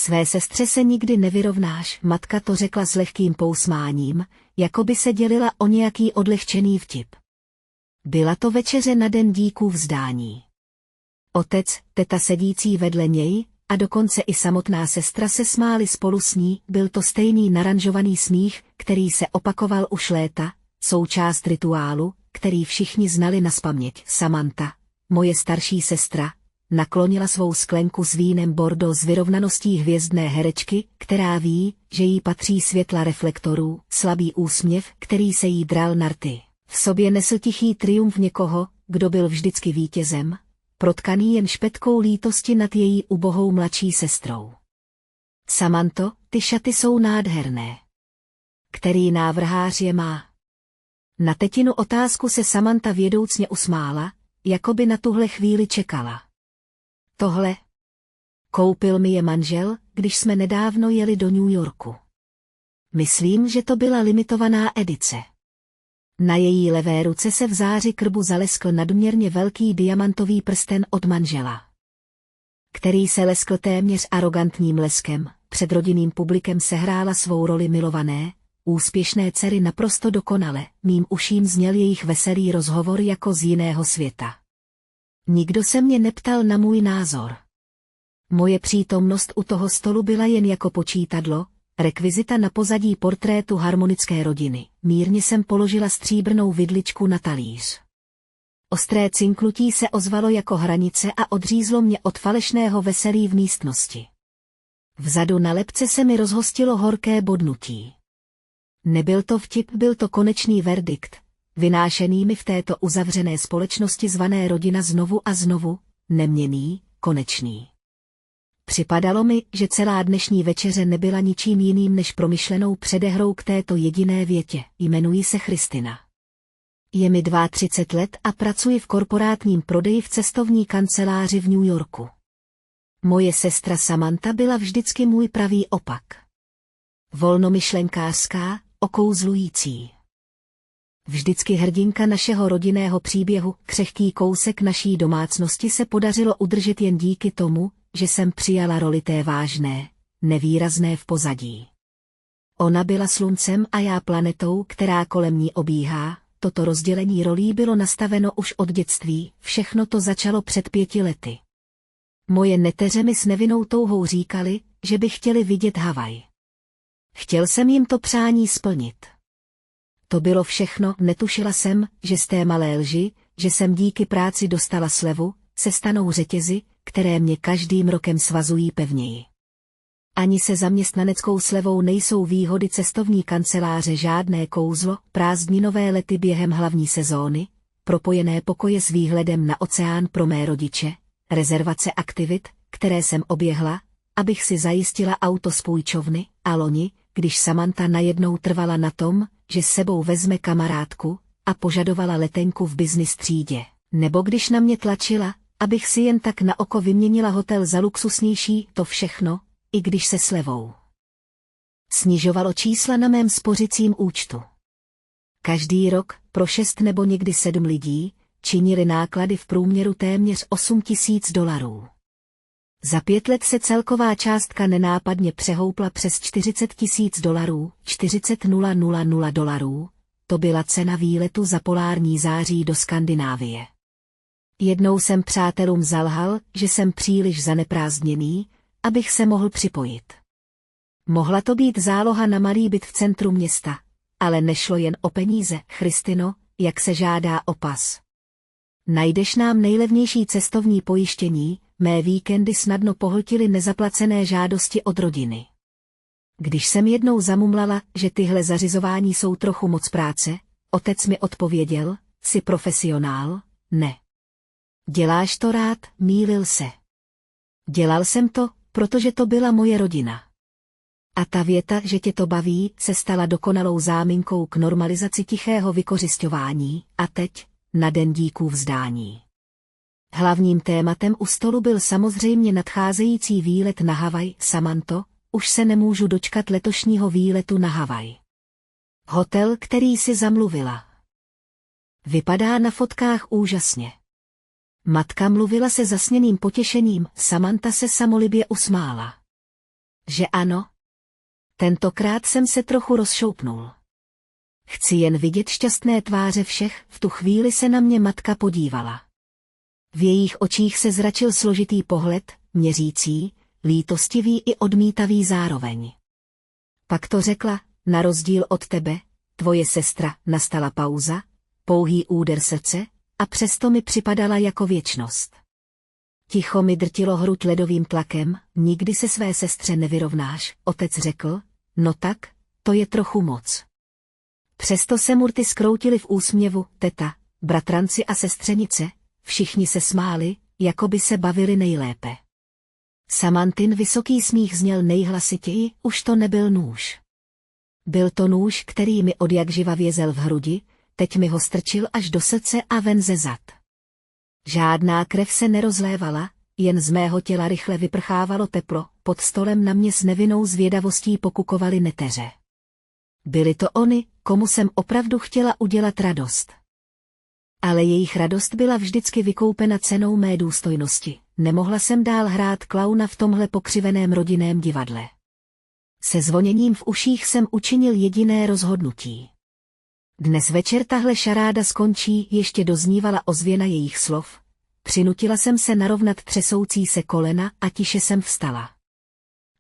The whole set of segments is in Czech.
Své sestře se nikdy nevyrovnáš, matka to řekla s lehkým pousmáním, jako by se dělila o nějaký odlehčený vtip. Byla to večeře na den díků vzdání. Otec, teta sedící vedle něj, a dokonce i samotná sestra se smáli spolu s ní, byl to stejný naranžovaný smích, který se opakoval už léta, součást rituálu, který všichni znali nazpaměť. Samantha, moje starší sestra, naklonila svou sklenku s vínem Bordeaux s vyrovnaností hvězdné herečky, která ví, že jí patří světla reflektorů, slabý úsměv, který se jí dral na rty. V sobě nesl tichý triumf někoho, kdo byl vždycky vítězem, protkaný jen špetkou lítosti nad její ubohou mladší sestrou. Samantho, ty šaty jsou nádherné. Který návrhář je má? Na tetinu otázku se Samantha vědoucně usmála, jako by na tuhle chvíli čekala. Tohle. Koupil mi je manžel, když jsme nedávno jeli do New Yorku. Myslím, že to byla limitovaná edice. Na její levé ruce se v záři krbu zaleskl nadměrně velký diamantový prsten od manžela, který se leskl téměř arogantním leskem. Před rodinným publikem sehrála svou roli milované, úspěšné dcery naprosto dokonale, mým uším zněl jejich veselý rozhovor jako z jiného světa. Nikdo se mě neptal na můj názor. Moje přítomnost u toho stolu byla jen jako počítadlo, rekvizita na pozadí portrétu harmonické rodiny. Mírně jsem položila stříbrnou vidličku na talíř. Ostré cinklutí se ozvalo jako hranice a odřízlo mě od falešného veselí v místnosti. Vzadu na lebce se mi rozhostilo horké bodnutí. Nebyl to vtip, byl to konečný verdikt, vynášený mi v této uzavřené společnosti zvané rodina znovu a znovu, neměnný, konečný. Připadalo mi, že celá dnešní večeře nebyla ničím jiným než promyšlenou předehrou k této jediné větě. Jmenuji se Christina. Je mi 32 let a pracuji v korporátním prodeji v cestovní kanceláři v New Yorku. Moje sestra Samantha byla vždycky můj pravý opak. Volnomyšlenkářská, okouzlující. Vždycky hrdinka našeho rodinného příběhu, křehký kousek naší domácnosti se podařilo udržet jen díky tomu, že jsem přijala roli té vážné, nevýrazné v pozadí. Ona byla sluncem a já planetou, která kolem ní obíhá. Toto rozdělení rolí bylo nastaveno už od dětství, všechno to začalo před 5 lety. Moje neteře mi s nevinnou touhou říkali, že by chtěli vidět Havaj. Chtěl jsem jim to přání splnit. To bylo všechno, netušila jsem, že z té malé lži, že jsem díky práci dostala slevu, se stanou řetězy, které mě každým rokem svazují pevněji. Ani se zaměstnaneckou slevou nejsou výhody cestovní kanceláře žádné kouzlo, prázdninové lety během hlavní sezóny, propojené pokoje s výhledem na oceán pro mé rodiče, rezervace aktivit, které jsem oběhla, abych si zajistila auto z půjčovny, a loni, když Samantha najednou trvala na tom, že s sebou vezme kamarádku a požadovala letenku v business třídě, nebo když na mě tlačila, abych si jen tak na oko vyměnila hotel za luxusnější, to všechno, i když se slevou snižovalo čísla na mém spořicím účtu. Každý rok, pro 6 nebo někdy 7 lidí, činily náklady v průměru téměř $8,000. Za 5 let se celková částka nenápadně přehoupla přes $40,000, $40,000, to byla cena výletu za polární září do Skandinávie. Jednou jsem přátelům zalhal, že jsem příliš zaneprázdněný, abych se mohl připojit. Mohla to být záloha na malý byt v centru města, ale nešlo jen o peníze, Christino, jak se žádá o pas. Najdeš nám nejlevnější cestovní pojištění, mé víkendy snadno pohltily nezaplacené žádosti od rodiny. Když jsem jednou zamumlala, že tyhle zařizování jsou trochu moc práce, otec mi odpověděl, jsi profesionál, ne. Děláš to rád, mýlil se. Dělal jsem to, protože to byla moje rodina. A ta věta, že tě to baví, se stala dokonalou záminkou k normalizaci tichého vykořisťování, a teď, na den díků vzdání. Hlavním tématem u stolu byl samozřejmě nadcházející výlet na Havaj. Samantho, už se nemůžu dočkat letošního výletu na Havaj. Hotel, který si zamluvila. Vypadá na fotkách úžasně. Matka mluvila se zasněným potěšením, Samantha se samolibě usmála. Že ano? Tentokrát jsem se trochu rozšoupnul. Chci jen vidět šťastné tváře všech, v tu chvíli se na mě matka podívala. V jejich očích se zračil složitý pohled, měřící, lítostivý i odmítavý zároveň. Pak to řekla, na rozdíl od tebe, tvoje sestra, nastala pauza, pouhý úder srdce, a přesto mi připadala jako věčnost. Ticho mi drtilo hruď ledovým tlakem, nikdy se své sestře nevyrovnáš, otec řekl, no tak, to je trochu moc. Přesto se murty zkroutily v úsměvu, teta, bratranci a sestřenice, všichni se smáli, jako by se bavili nejlépe. Samantin vysoký smích zněl nejhlasitěji, už to nebyl nůž. Byl to nůž, který mi odjakživa vězel v hrudi, teď mi ho strčil až do srdce a ven ze zad. Žádná krev se nerozlévala, jen z mého těla rychle vyprchávalo teplo, pod stolem na mě s nevinnou zvědavostí pokukovaly neteře. Byly to ony, komu jsem opravdu chtěla udělat radost. Ale jejich radost byla vždycky vykoupena cenou mé důstojnosti, nemohla jsem dál hrát klauna v tomhle pokřiveném rodinném divadle. Se zvoněním v uších jsem učinil jediné rozhodnutí. Dnes večer tahle šaráda skončí, ještě doznívala ozvěna jejich slov. Přinutila jsem se narovnat třesoucí se kolena a tiše jsem vstala.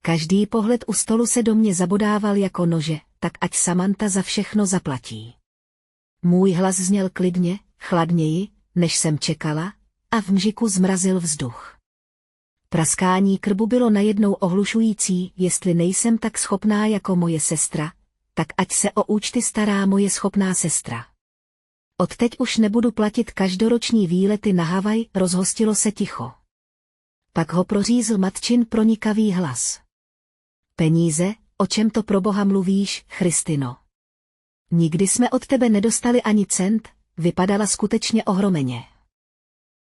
Každý pohled u stolu se do mě zabodával jako nože, tak ať Samantha za všechno zaplatí. Můj hlas zněl klidně, chladněji, než jsem čekala, a v mžiku zmrazil vzduch. Praskání krbu bylo najednou ohlušující, jestli nejsem tak schopná jako moje sestra, tak ať se o účty stará moje schopná sestra. Odteď už nebudu platit každoroční výlety na Havaj, rozhostilo se ticho. Pak ho prořízl matčin pronikavý hlas. Peníze, o čem to pro Boha mluvíš, Christino? Nikdy jsme od tebe nedostali ani cent, vypadala skutečně ohromeně.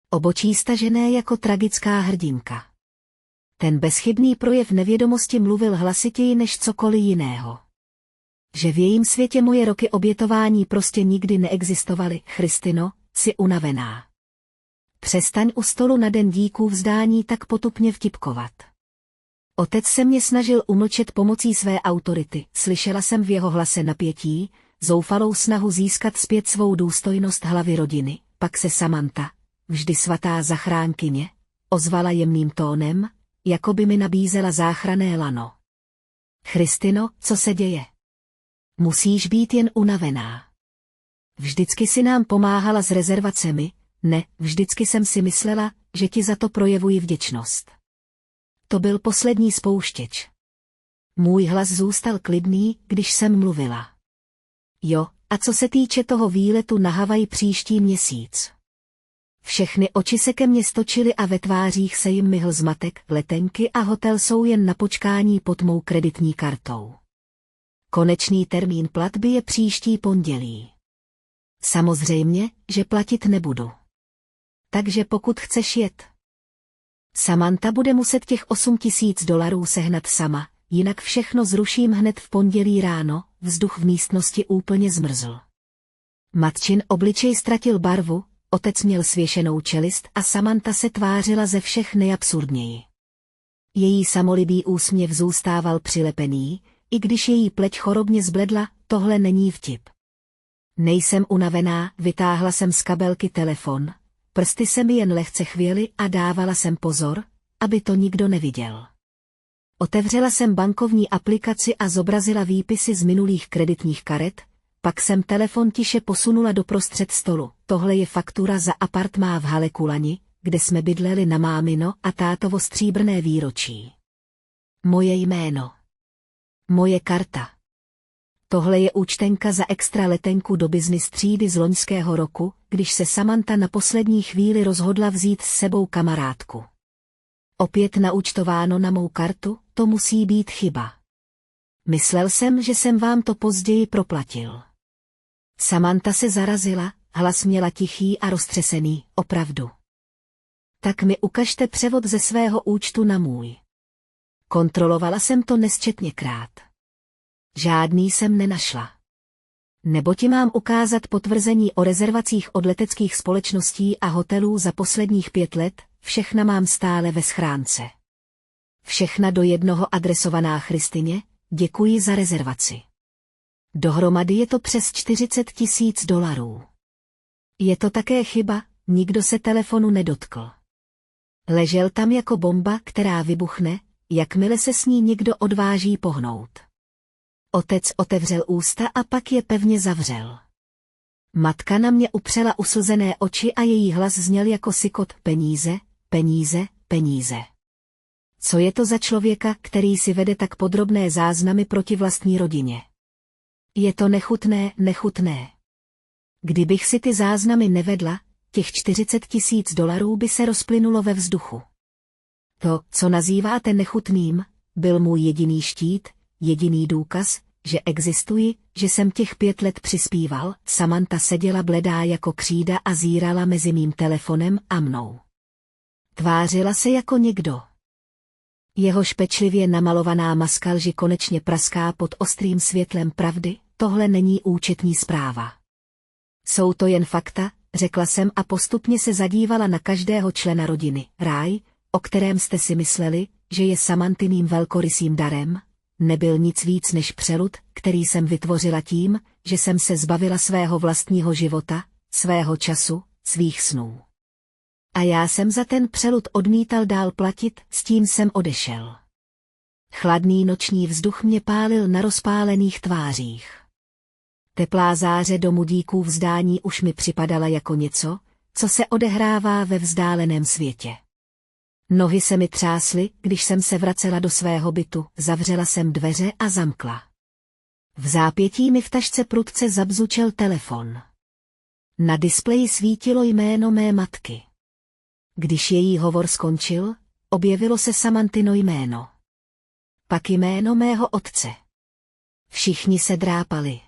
Obočí stažené jako tragická hrdinka. Ten bezchybný projev nevědomosti mluvil hlasitěji než cokoliv jiného. Že v jejím světě moje roky obětování prostě nikdy neexistovaly, Christino, jsi unavená. Přestaň u stolu na den díků vzdání tak potupně vtipkovat. Otec se mě snažil umlčet pomocí své autority, slyšela jsem v jeho hlase napětí, zoufalou snahu získat zpět svou důstojnost hlavy rodiny, pak se Samantha, vždy svatá zachránkyně, ozvala jemným tónem, jako by mi nabízela záchranné lano. Christino, co se děje? Musíš být jen unavená. Vždycky si nám pomáhala s rezervacemi, ne, vždycky jsem si myslela, že ti za to projevuji vděčnost. To byl poslední spouštěč. Můj hlas zůstal klidný, když jsem mluvila. Jo, a co se týče toho výletu na Havaj příští měsíc? Všechny oči se ke mně stočily a ve tvářích se jim myhl zmatek, letenky a hotel jsou jen na počkání pod mou kreditní kartou. Konečný termín platby je příští pondělí. Samozřejmě, že platit nebudu. Takže pokud chceš jet. Samantha bude muset těch $8,000 sehnat sama, jinak všechno zruším hned v pondělí ráno, vzduch v místnosti úplně zmrzl. Matčin obličej ztratil barvu, otec měl svěšenou čelist a Samantha se tvářila ze všech nejabsurdněji. Její samolibý úsměv zůstával přilepený, i když její pleť chorobně zbledla, tohle není vtip. Nejsem unavená, vytáhla jsem z kabelky telefon, prsty se mi jen lehce chvěly a dávala jsem pozor, aby to nikdo neviděl. Otevřela jsem bankovní aplikaci a zobrazila výpisy z minulých kreditních karet, pak jsem telefon tiše posunula do prostřed stolu. Tohle je faktura za apartmá v Hale Kulani, kde jsme bydleli na mámino a tátovo stříbrné výročí. Moje jméno. Moje karta. Tohle je účtenka za extra letenku do business třídy z loňského roku, když se Samantha na poslední chvíli rozhodla vzít s sebou kamarádku. Opět naúčtováno na mou kartu, to musí být chyba. Myslel jsem, že jsem vám to později proplatil. Samantha se zarazila, hlas měla tichý a roztřesený, opravdu. Tak mi ukažte převod ze svého účtu na můj. Kontrolovala jsem to nesčetněkrát. Žádný jsem nenašla. Nebo ti mám ukázat potvrzení o rezervacích od leteckých společností a hotelů za posledních 5 let, všechna mám stále ve schránce. Všechna do jednoho adresovaná Christině, děkuji za rezervaci. Dohromady je to přes $40 000. Je to také chyba, nikdo se telefonu nedotkl. Ležel tam jako bomba, která vybuchne, jakmile se s ní někdo odváží pohnout. Otec otevřel ústa a pak je pevně zavřel. Matka na mě upřela uslzené oči a její hlas zněl jako sykot: peníze, peníze, peníze. Co je to za člověka, který si vede tak podrobné záznamy proti vlastní rodině? Je to nechutné, nechutné. Kdybych si ty záznamy nevedla, těch $40 000 by se rozplynulo ve vzduchu. To, co nazýváte nechutným, byl můj jediný štít, jediný důkaz, že existuji, že jsem těch 5 let přispíval. Samantha seděla bledá jako křída a zírala mezi mým telefonem a mnou. Tvářila se jako někdo. Jehož pečlivě namalovaná maska lži konečně praská pod ostrým světlem pravdy. Tohle není účetní zpráva. Jsou to jen fakta, řekla jsem a postupně se zadívala na každého člena rodiny. Ráj, o kterém jste si mysleli, že je Samantiným velkorysým darem, nebyl nic víc než přelud, který jsem vytvořila tím, že jsem se zbavila svého vlastního života, svého času, svých snů. A já jsem za ten přelud odmítal dál platit, s tím jsem odešel. Chladný noční vzduch mě pálil na rozpálených tvářích. Teplá záře domu díků v zdání už mi připadala jako něco, co se odehrává ve vzdáleném světě. Nohy se mi třásly, když jsem se vracela do svého bytu, zavřela jsem dveře a zamkla. V zápětí mi v tašce prudce zabzučel telefon. Na displeji svítilo jméno mé matky. Když její hovor skončil, objevilo se Samantino jméno. Pak jméno mého otce. Všichni se drápali.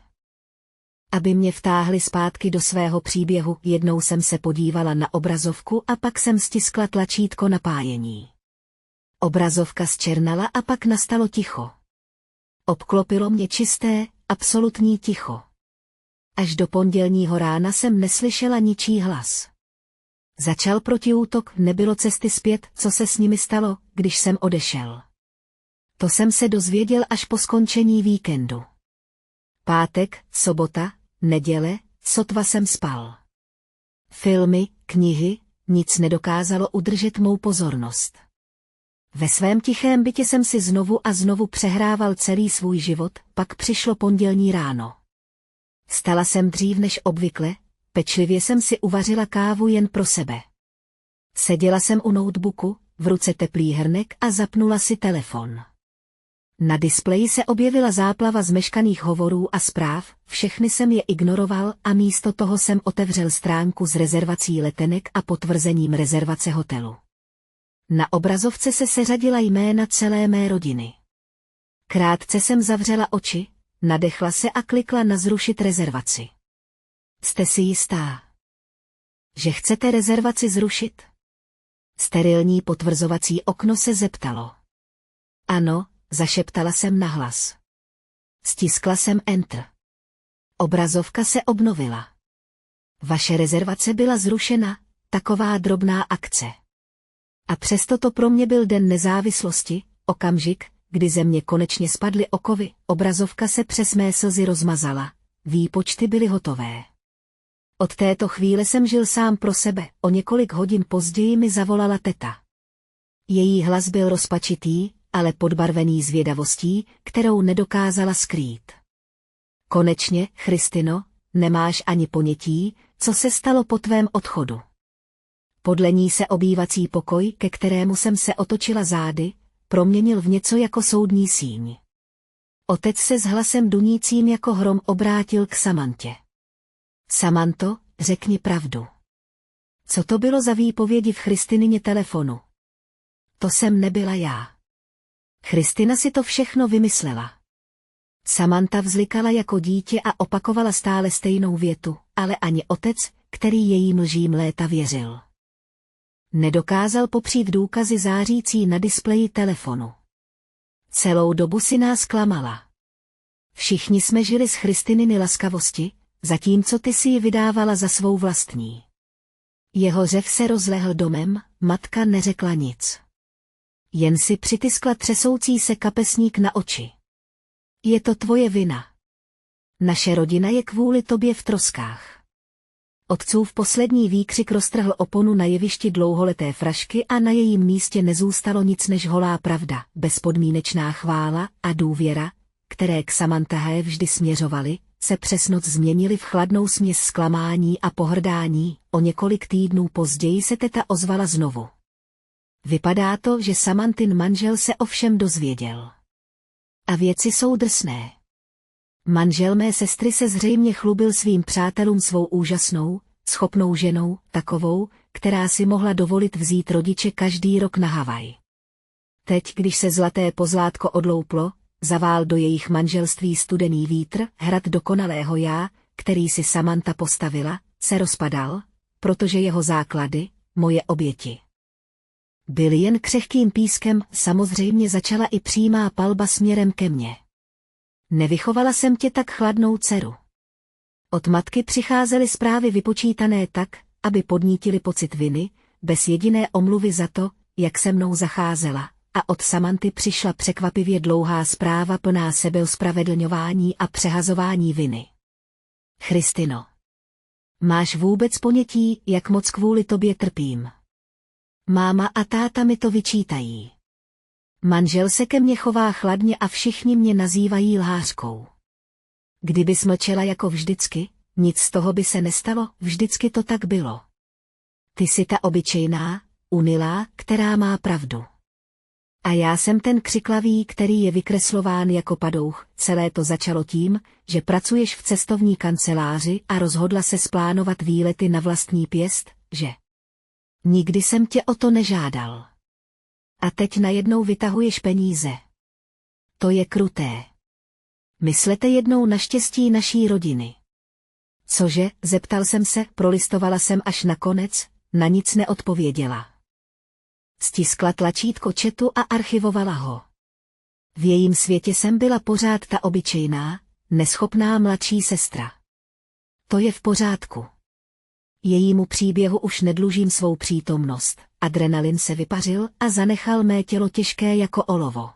Aby mě vtáhli zpátky do svého příběhu, jednou jsem se podívala na obrazovku a pak jsem stiskla tlačítko napájení. Obrazovka zčernala a pak nastalo ticho. Obklopilo mě čisté, absolutní ticho. Až do pondělního rána jsem neslyšela ničí hlas. Začal protiútok, nebylo cesty zpět, co se s nimi stalo, když jsem odešel. To jsem se dozvěděl až po skončení víkendu. Pátek, sobota, neděle, sotva jsem spal. Filmy, knihy, nic nedokázalo udržet mou pozornost. Ve svém tichém bytě jsem si znovu a znovu přehrával celý svůj život, pak přišlo pondělní ráno. Stala jsem dřív než obvykle, pečlivě jsem si uvařila kávu jen pro sebe. Seděla jsem u notebooku, v ruce teplý hrnek a zapnula si telefon. Na displeji se objevila záplava zmeškaných hovorů a zpráv, všechny jsem je ignoroval a místo toho jsem otevřel stránku s rezervací letenek a potvrzením rezervace hotelu. Na obrazovce se seřadila jména celé mé rodiny. Krátce jsem zavřela oči, nadechla se a klikla na zrušit rezervaci. Jste si jistá, že chcete rezervaci zrušit? Sterilní potvrzovací okno se zeptalo. Ano, zašeptala jsem nahlas. Stiskla jsem Enter. Obrazovka se obnovila. Vaše rezervace byla zrušena, taková drobná akce. A přesto to pro mě byl den nezávislosti, okamžik, kdy ze mě konečně spadly okovy, obrazovka se přes mé slzy rozmazala, výpočty byly hotové. Od této chvíle jsem žil sám pro sebe, o několik hodin později mi zavolala teta. Její hlas byl rozpačitý, ale podbarvený zvědavostí, kterou nedokázala skrýt. Konečně, Christino, nemáš ani ponětí, co se stalo po tvém odchodu. Podle ní se obývací pokoj, ke kterému jsem se otočila zády, proměnil v něco jako soudní síň. Otec se s hlasem dunícím jako hrom obrátil k Samantě. Samanto, řekni pravdu. Co to bylo za výpovědi v Christinině telefonu? To jsem nebyla já. Christina si to všechno vymyslela. Samantha vzlikala jako dítě a opakovala stále stejnou větu, ale ani otec, který jejím lžím léta věřil, nedokázal popřít důkazy zářící na displeji telefonu. Celou dobu si nás klamala. Všichni jsme žili z Christininy laskavosti, zatímco ty si ji vydávala za svou vlastní. Jeho řev se rozlehl domem, matka neřekla nic. Jen si přitiskla třesoucí se kapesník na oči. Je to tvoje vina. Naše rodina je kvůli tobě v troskách. Otcův poslední výkřik roztrhl oponu na jevišti dlouholeté frašky a na jejím místě nezůstalo nic než holá pravda, bezpodmínečná chvála a důvěra, které k Samanthae vždy směřovaly, se přes noc změnily v chladnou směs zklamání a pohrdání. O několik týdnů později se teta ozvala znovu. Vypadá to, že Samantin manžel se ovšem dozvěděl. A věci jsou drsné. Manžel mé sestry se zřejmě chlubil svým přátelům svou úžasnou, schopnou ženou, takovou, která si mohla dovolit vzít rodiče každý rok na Havaj. Teď, když se zlaté pozlátko odlouplo, zavál do jejich manželství studený vítr, hrad dokonalého já, který si Samantha postavila, se rozpadal, protože jeho základy, moje oběti, byly jen křehkým pískem. Samozřejmě začala i přímá palba směrem ke mně. Nevychovala jsem tě tak chladnou dceru. Od matky přicházely zprávy vypočítané tak, aby podnítily pocit viny, bez jediné omluvy za to, jak se mnou zacházela, a od Samanthy přišla překvapivě dlouhá zpráva plná sebeospravedlňování a přehazování viny. Christino, máš vůbec ponětí, jak moc kvůli tobě trpím? Máma a táta mi to vyčítají. Manžel se ke mně chová chladně a všichni mě nazývají lhářkou. Kdybys mlčela jako vždycky, nic z toho by se nestalo, vždycky to tak bylo. Ty jsi ta obyčejná, unilá, která má pravdu. A já jsem ten křiklavý, který je vykreslován jako padouch. Celé to začalo tím, že pracuješ v cestovní kanceláři a rozhodla se splánovat výlety na vlastní pěst, že? Nikdy jsem tě o to nežádal. A teď najednou vytahuješ peníze. To je kruté. Myslete jednou na štěstí naší rodiny. Cože, zeptal jsem se, prolistovala jsem až na konec, na nic neodpověděla. Stiskla tlačítko chatu a archivovala ho. V jejím světě jsem byla pořád ta obyčejná, neschopná mladší sestra. To je v pořádku. Jejímu příběhu už nedlužím svou přítomnost. Adrenalin se vypařil a zanechal mé tělo těžké jako olovo.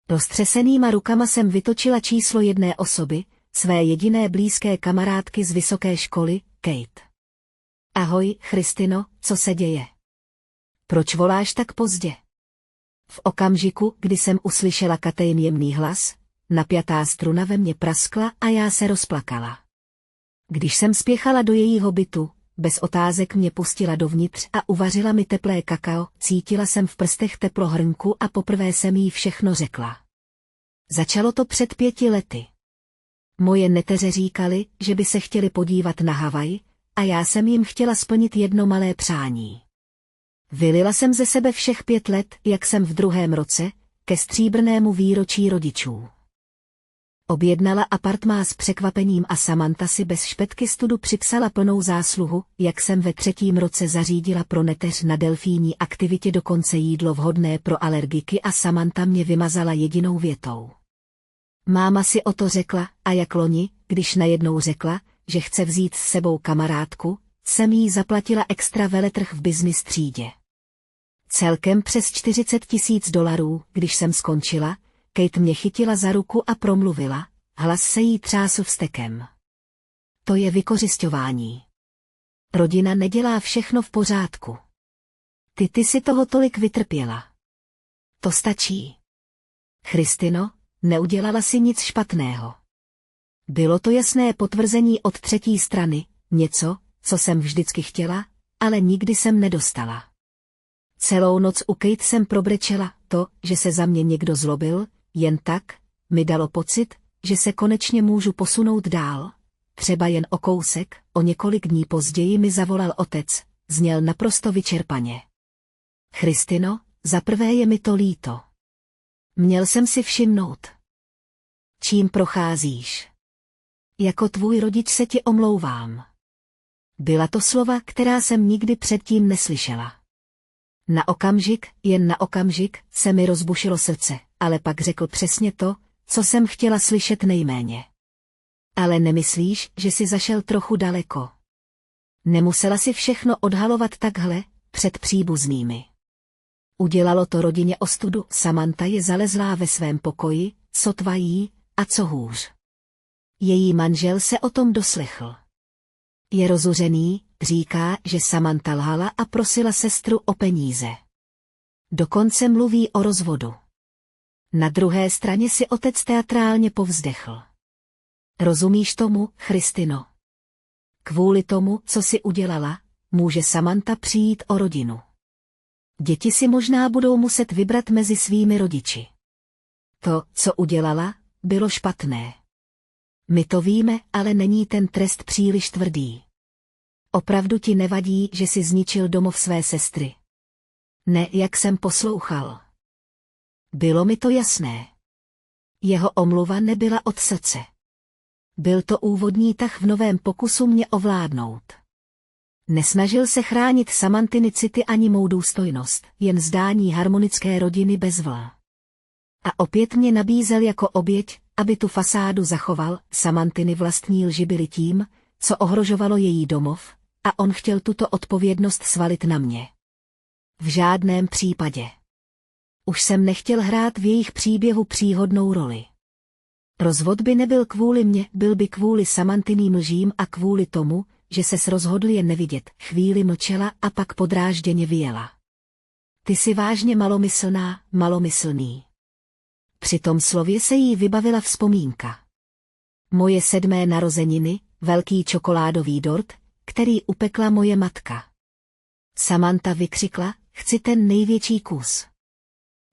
Roztřesenýma rukama jsem vytočila číslo jedné osoby, své jediné blízké kamarádky z vysoké školy, Kate. Ahoj, Christino, co se děje? Proč voláš tak pozdě? V okamžiku, kdy jsem uslyšela Katejn jemný hlas, napjatá struna ve mně praskla a já se rozplakala. Když jsem spěchala do jejího bytu, bez otázek mě pustila dovnitř a uvařila mi teplé kakao, cítila jsem v prstech teplo hrnku a poprvé jsem jí všechno řekla. Začalo to před 5 lety. Moje neteře říkali, že by se chtěli podívat na Havaj, a já jsem jim chtěla splnit jedno malé přání. Vylila jsem ze sebe všech 5 let, jak jsem v 2. roce, ke stříbrnému výročí rodičů. Objednala apartmá s překvapením a Samantha si bez špetky studu připsala plnou zásluhu, jak jsem ve 3. roce zařídila pro neteř na delfíní aktivitě dokonce jídlo vhodné pro alergiky a Samantha mě vymazala jedinou větou. Máma si o to řekla a jak loni, když najednou řekla, že chce vzít s sebou kamarádku, jsem jí zaplatila extra veletrh v business třídě. Celkem přes $40,000, když jsem skončila, Kate mě chytila za ruku a promluvila, hlas se jí třásl vztekem. To je vykořisťování. Rodina nedělá všechno v pořádku. Ty si toho tolik vytrpěla. To stačí. Christino, neudělala si nic špatného. Bylo to jasné potvrzení od třetí strany, něco, co jsem vždycky chtěla, ale nikdy jsem nedostala. Celou noc u Kate jsem probrečela, to, že se za mě někdo zlobil, jen tak, mi dalo pocit, že se konečně můžu posunout dál, třeba jen o kousek. O několik dní později mi zavolal otec, zněl naprosto vyčerpaně. Christino, zaprvé je mi to líto. Měl jsem si všimnout. Čím procházíš? Jako tvůj rodič se ti omlouvám. Byla to slova, která jsem nikdy předtím neslyšela. Na okamžik, jen na okamžik, se mi rozbušilo srdce, ale pak řekl přesně to, co jsem chtěla slyšet nejméně. Ale nemyslíš, že jsi zašel trochu daleko? Nemusela si všechno odhalovat takhle, před příbuznými. Udělalo to rodině ostudu, Samantha je zalezlá ve svém pokoji, sotva jí, a co hůř. Její manžel se o tom doslechl. Je rozuřený, říká, že Samantha lhala a prosila sestru o peníze. Dokonce mluví o rozvodu. Na druhé straně si otec teatrálně povzdechl. Rozumíš tomu, Christino? Kvůli tomu, co si udělala, může Samantha přijít o rodinu. Děti si možná budou muset vybrat mezi svými rodiči. To, co udělala, bylo špatné. My to víme, ale není ten trest příliš tvrdý. Opravdu ti nevadí, že jsi zničil domov své sestry? Ne, jak jsem poslouchal. Bylo mi to jasné. Jeho omluva nebyla od srdce. Byl to úvodní tah v novém pokusu mě ovládnout. Nesnažil se chránit Samanthiny city ani mou důstojnost, jen zdání harmonické rodiny bez vla. A opět mě nabízel jako oběť, aby tu fasádu zachoval. Samanthiny vlastní lži byly tím, co ohrožovalo její domov, a on chtěl tuto odpovědnost svalit na mě. V žádném případě. Už jsem nechtěl hrát v jejich příběhu příhodnou roli. Rozvod by nebyl kvůli mně, byl by kvůli Samanthyným lžím a kvůli tomu, že ses rozhodl je nevidět. Chvíli mlčela a pak podrážděně vyjela. Ty jsi vážně malomyslná, malomyslný. Při tom slově se jí vybavila vzpomínka. Moje 7. narozeniny, velký čokoládový dort, který upekla moje matka. Samantha vykřikla, chci ten největší kus.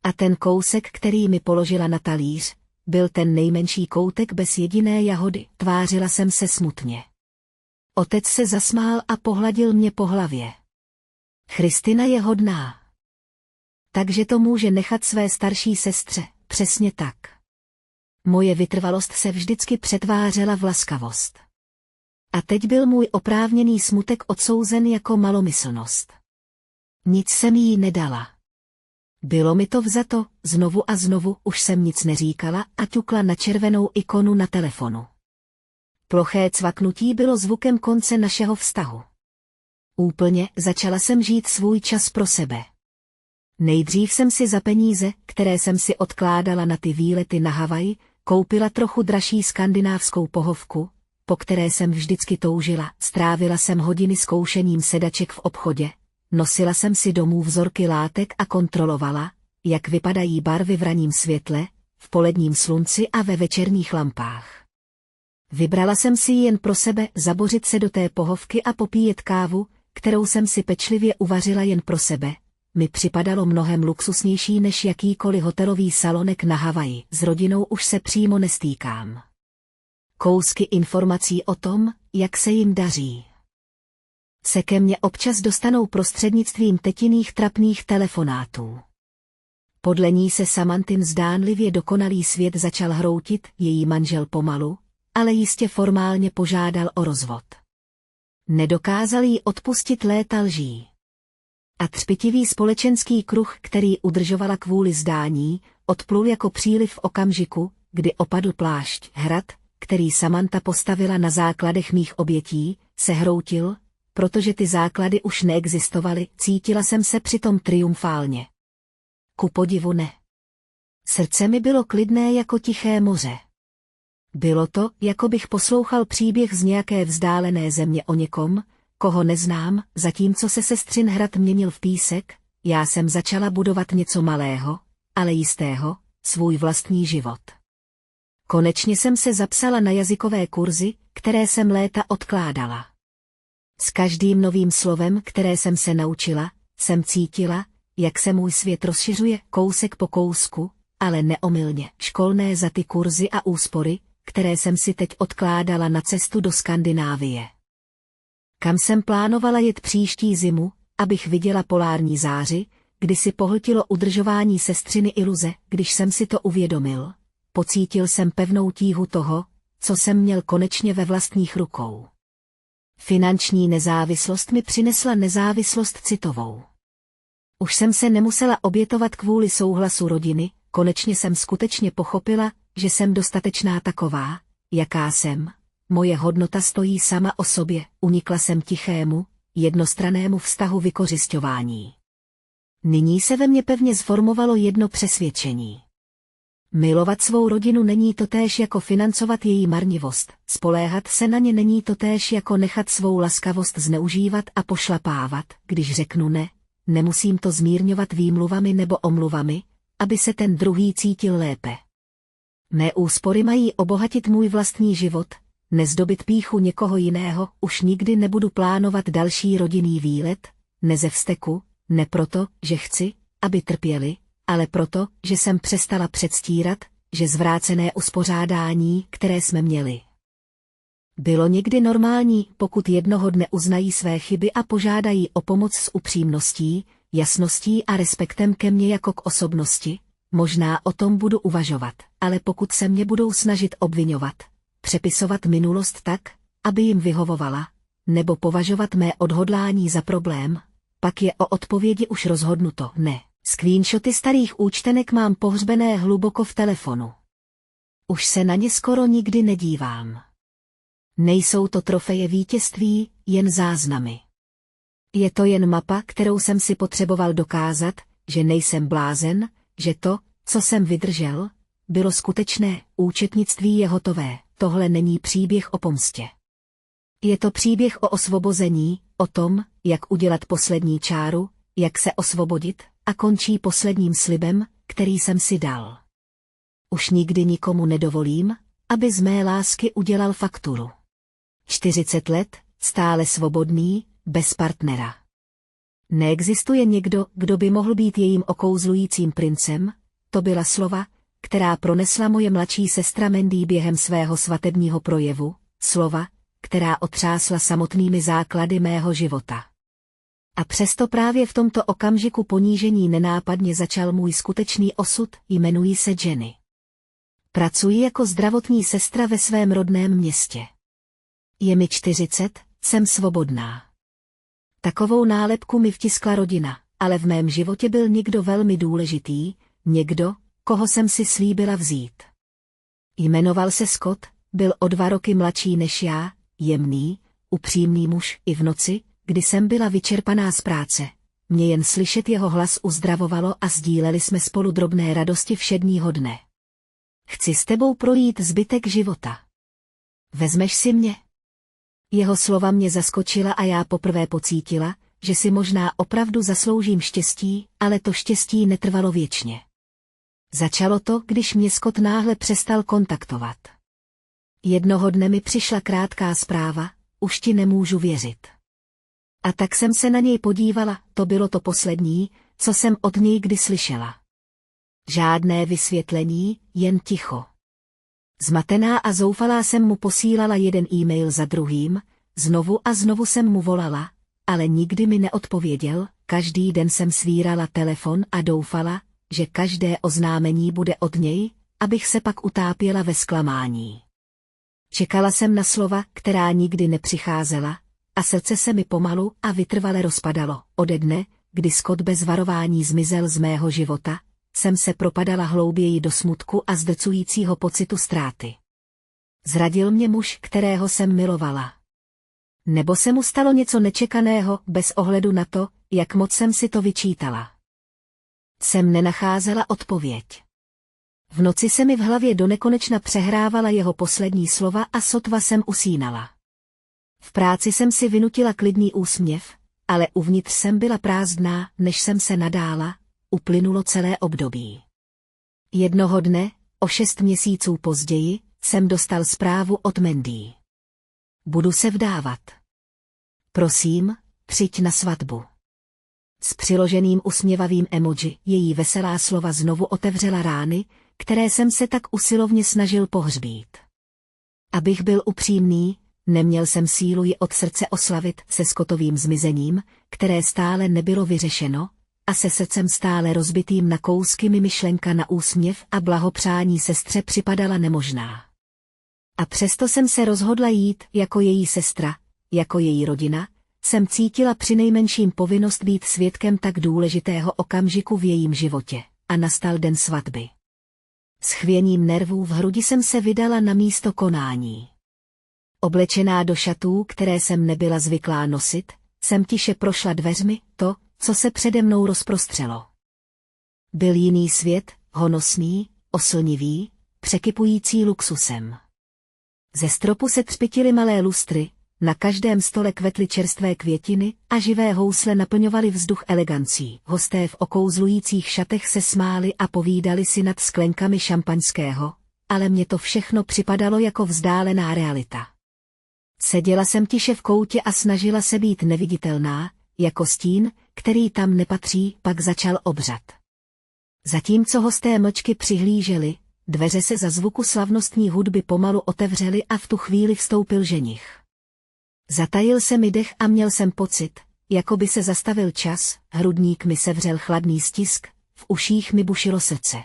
A ten kousek, který mi položila na talíř, byl ten nejmenší koutek bez jediné jahody. Tvářila jsem se smutně. Otec se zasmál a pohladil mě po hlavě. Christina je hodná. Takže to může nechat své starší sestře, přesně tak. Moje vytrvalost se vždycky přetvářela v laskavost. A teď byl můj oprávněný smutek odsouzen jako malomyslnost. Nic jsem jí nedala. Bylo mi to vzato, znovu a znovu už jsem nic neříkala a ťukla na červenou ikonu na telefonu. Ploché cvaknutí bylo zvukem konce našeho vztahu. Úplně začala jsem žít svůj čas pro sebe. Nejdřív jsem si za peníze, které jsem si odkládala na ty výlety na Havaj, koupila trochu dražší skandinávskou pohovku, po které jsem vždycky toužila. Strávila jsem hodiny zkoušením sedaček v obchodě, nosila jsem si domů vzorky látek a kontrolovala, jak vypadají barvy v ranním světle, v poledním slunci a ve večerních lampách. Vybrala jsem si jen pro sebe zabořit se do té pohovky a popíjet kávu, kterou jsem si pečlivě uvařila jen pro sebe. Mi připadalo mnohem luxusnější než jakýkoliv hotelový salonek na Havaji. S rodinou už se přímo nestýkám. Kousky informací o tom, jak se jim daří, se ke mně občas dostanou prostřednictvím tetiných trapných telefonátů. Podle ní se Samanthyn zdánlivě dokonalý svět začal hroutit, její manžel pomalu, ale jistě formálně požádal o rozvod. Nedokázal jí odpustit léta lží. A třpitivý společenský kruh, který udržovala kvůli zdání, odplul jako příliv v okamžiku, kdy opadl plášť. Hrad, který Samantha postavila na základech mých obětí, se hroutil, protože ty základy už neexistovaly. Cítila jsem se přitom triumfálně. Ku podivu ne. Srdce mi bylo klidné jako tiché moře. Bylo to, jako bych poslouchal příběh z nějaké vzdálené země o někom, koho neznám. Zatímco se sestřin hrad měnil v písek, já jsem začala budovat něco malého, ale jistého, svůj vlastní život. Konečně jsem se zapsala na jazykové kurzy, které jsem léta odkládala. S každým novým slovem, které jsem se naučila, jsem cítila, jak se můj svět rozšiřuje kousek po kousku, ale neomylně. Školné za ty kurzy a úspory, které jsem si teď odkládala na cestu do Skandinávie. Kam jsem plánovala jet příští zimu, abych viděla polární záři, kdy si pohltilo udržování sestřiny iluze. Když jsem si to uvědomil, pocítil jsem pevnou tíhu toho, co jsem měl konečně ve vlastních rukou. Finanční nezávislost mi přinesla nezávislost citovou. Už jsem se nemusela obětovat kvůli souhlasu rodiny, konečně jsem skutečně pochopila, že jsem dostatečná taková, jaká jsem. Moje hodnota stojí sama o sobě, unikla jsem tichému, jednostrannému vztahu vykořisťování. Nyní se ve mně pevně zformovalo jedno přesvědčení. Milovat svou rodinu není totéž jako financovat její marnivost, spoléhat se na ně není totéž jako nechat svou laskavost zneužívat a pošlapávat, když řeknu ne, nemusím to zmírňovat výmluvami nebo omluvami, aby se ten druhý cítil lépe. Mé úspory mají obohatit můj vlastní život, nezdobit pýchu někoho jiného, už nikdy nebudu plánovat další rodinný výlet, ne ze vzteku, ne proto, že chci, aby trpěli, ale proto, že jsem přestala předstírat, že zvrácené uspořádání, které jsme měli. Bylo někdy normální, pokud jednoho dne uznají své chyby a požádají o pomoc s upřímností, jasností a respektem ke mně jako k osobnosti, možná o tom budu uvažovat, ale pokud se mě budou snažit obviňovat, přepisovat minulost tak, aby jim vyhovovala, nebo považovat mé odhodlání za problém, pak je o odpovědi už rozhodnuto, ne. Screenshoty starých účtenek mám pohřbené hluboko v telefonu. Už se na ně skoro nikdy nedívám. Nejsou to trofeje vítězství, jen záznamy. Je to jen mapa, kterou jsem si potřeboval dokázat, že nejsem blázen, že to, co jsem vydržel, bylo skutečné, účetnictví je hotové, tohle není příběh o pomstě. Je to příběh o osvobození, o tom, jak udělat poslední čáru, jak se osvobodit, a končí posledním slibem, který jsem si dal. Už nikdy nikomu nedovolím, aby z mé lásky udělal fakturu. 40 let, stále svobodný, bez partnera. Neexistuje někdo, kdo by mohl být jejím okouzlujícím princem, to byla slova, která pronesla moje mladší sestra Mandy během svého svatebního projevu, slova, která otřásla samotnými základy mého života. A přesto právě v tomto okamžiku ponížení nenápadně začal můj skutečný osud, jmenuji se Jenny. Pracuji jako zdravotní sestra ve svém rodném městě. Je mi 40, jsem svobodná. Takovou nálepku mi vtiskla rodina, ale v mém životě byl někdo velmi důležitý, někdo, koho jsem si slíbila vzít. Jmenoval se Scott, byl o 2 roky mladší než já, jemný, upřímný muž, i v noci, kdy jsem byla vyčerpaná z práce. Mě jen slyšet jeho hlas uzdravovalo a sdíleli jsme spolu drobné radosti všedního dne. Chci s tebou projít zbytek života. Vezmeš si mě? Jeho slova mě zaskočila a já poprvé pocítila, že si možná opravdu zasloužím štěstí, ale to štěstí netrvalo věčně. Začalo to, když mě Scott náhle přestal kontaktovat. Jednoho dne mi přišla krátká zpráva, už ti nemůžu věřit. A tak jsem se na něj podívala, to bylo to poslední, co jsem od něj kdy slyšela. Žádné vysvětlení, jen ticho. Zmatená a zoufalá jsem mu posílala jeden e-mail za druhým, znovu a znovu jsem mu volala, ale nikdy mi neodpověděl, každý den jsem svírala telefon a doufala, že každé oznámení bude od něj, abych se pak utápěla ve zklamání. Čekala jsem na slova, která nikdy nepřicházela, a srdce se mi pomalu a vytrvale rozpadalo. Ode dne, kdy Scott bez varování zmizel z mého života, jsem se propadala hlouběji do smutku a zdrcujícího pocitu ztráty. Zradil mě muž, kterého jsem milovala. Nebo se mu stalo něco nečekaného, bez ohledu na to, jak moc jsem si to vyčítala. Jsem nenacházela odpověď. V noci se mi v hlavě donekonečna přehrávala jeho poslední slova a sotva jsem usínala. V práci jsem si vynutila klidný úsměv, ale uvnitř jsem byla prázdná, než jsem se nadála, uplynulo celé období. Jednoho dne, o 6 měsíců později, jsem dostal zprávu od Mandy. Budu se vdávat. Prosím, přijď na svatbu. S přiloženým usměvavým emoji její veselá slova znovu otevřela rány, které jsem se tak usilovně snažil pohřbít. Abych byl upřímný, neměl jsem sílu ji od srdce oslavit se Scottovým zmizením, které stále nebylo vyřešeno, a se srdcem stále rozbitým na kousky mi myšlenka na úsměv a blahopřání sestře připadala nemožná. A přesto jsem se rozhodla jít jako její sestra, jako její rodina, jsem cítila přinejmenším povinnost být svědkem tak důležitého okamžiku v jejím životě, a nastal den svatby. S chvěním nervů v hrudi jsem se vydala na místo konání. Oblečená do šatů, které jsem nebyla zvyklá nosit, jsem tiše prošla dveřmi, to, co se přede mnou rozprostřelo. Byl jiný svět, honosný, oslnivý, překypující luxusem. Ze stropu se třpytily malé lustry, na každém stole kvetly čerstvé květiny a živé housle naplňovaly vzduch elegancí. Hosté v okouzlujících šatech se smáli a povídali si nad sklenkami šampaňského, ale mně to všechno připadalo jako vzdálená realita. Seděla jsem tiše v koutě a snažila se být neviditelná, jako stín, který tam nepatří. Pak začal obřad. Zatímco hosté mlčky přihlíželi, dveře se za zvuku slavnostní hudby pomalu otevřely a v tu chvíli vstoupil ženich. Zatajil se mi dech a měl jsem pocit, jako by se zastavil čas, hrudník mi sevřel chladný stisk, v uších mi bušilo srdce.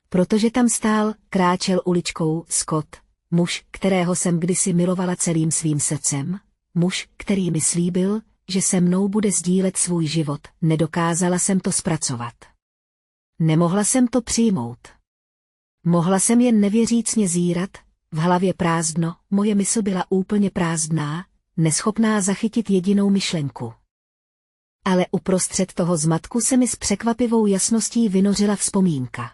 Protože tam stál, kráčel uličkou Scott, muž, kterého jsem kdysi milovala celým svým srdcem, muž, který mi slíbil, že se mnou bude sdílet svůj život. Nedokázala jsem to zpracovat. Nemohla jsem to přijmout. Mohla jsem jen nevěřícně zírat, v hlavě prázdno, moje mysl byla úplně prázdná, neschopná zachytit jedinou myšlenku. Ale uprostřed toho zmatku se mi s překvapivou jasností vynořila vzpomínka.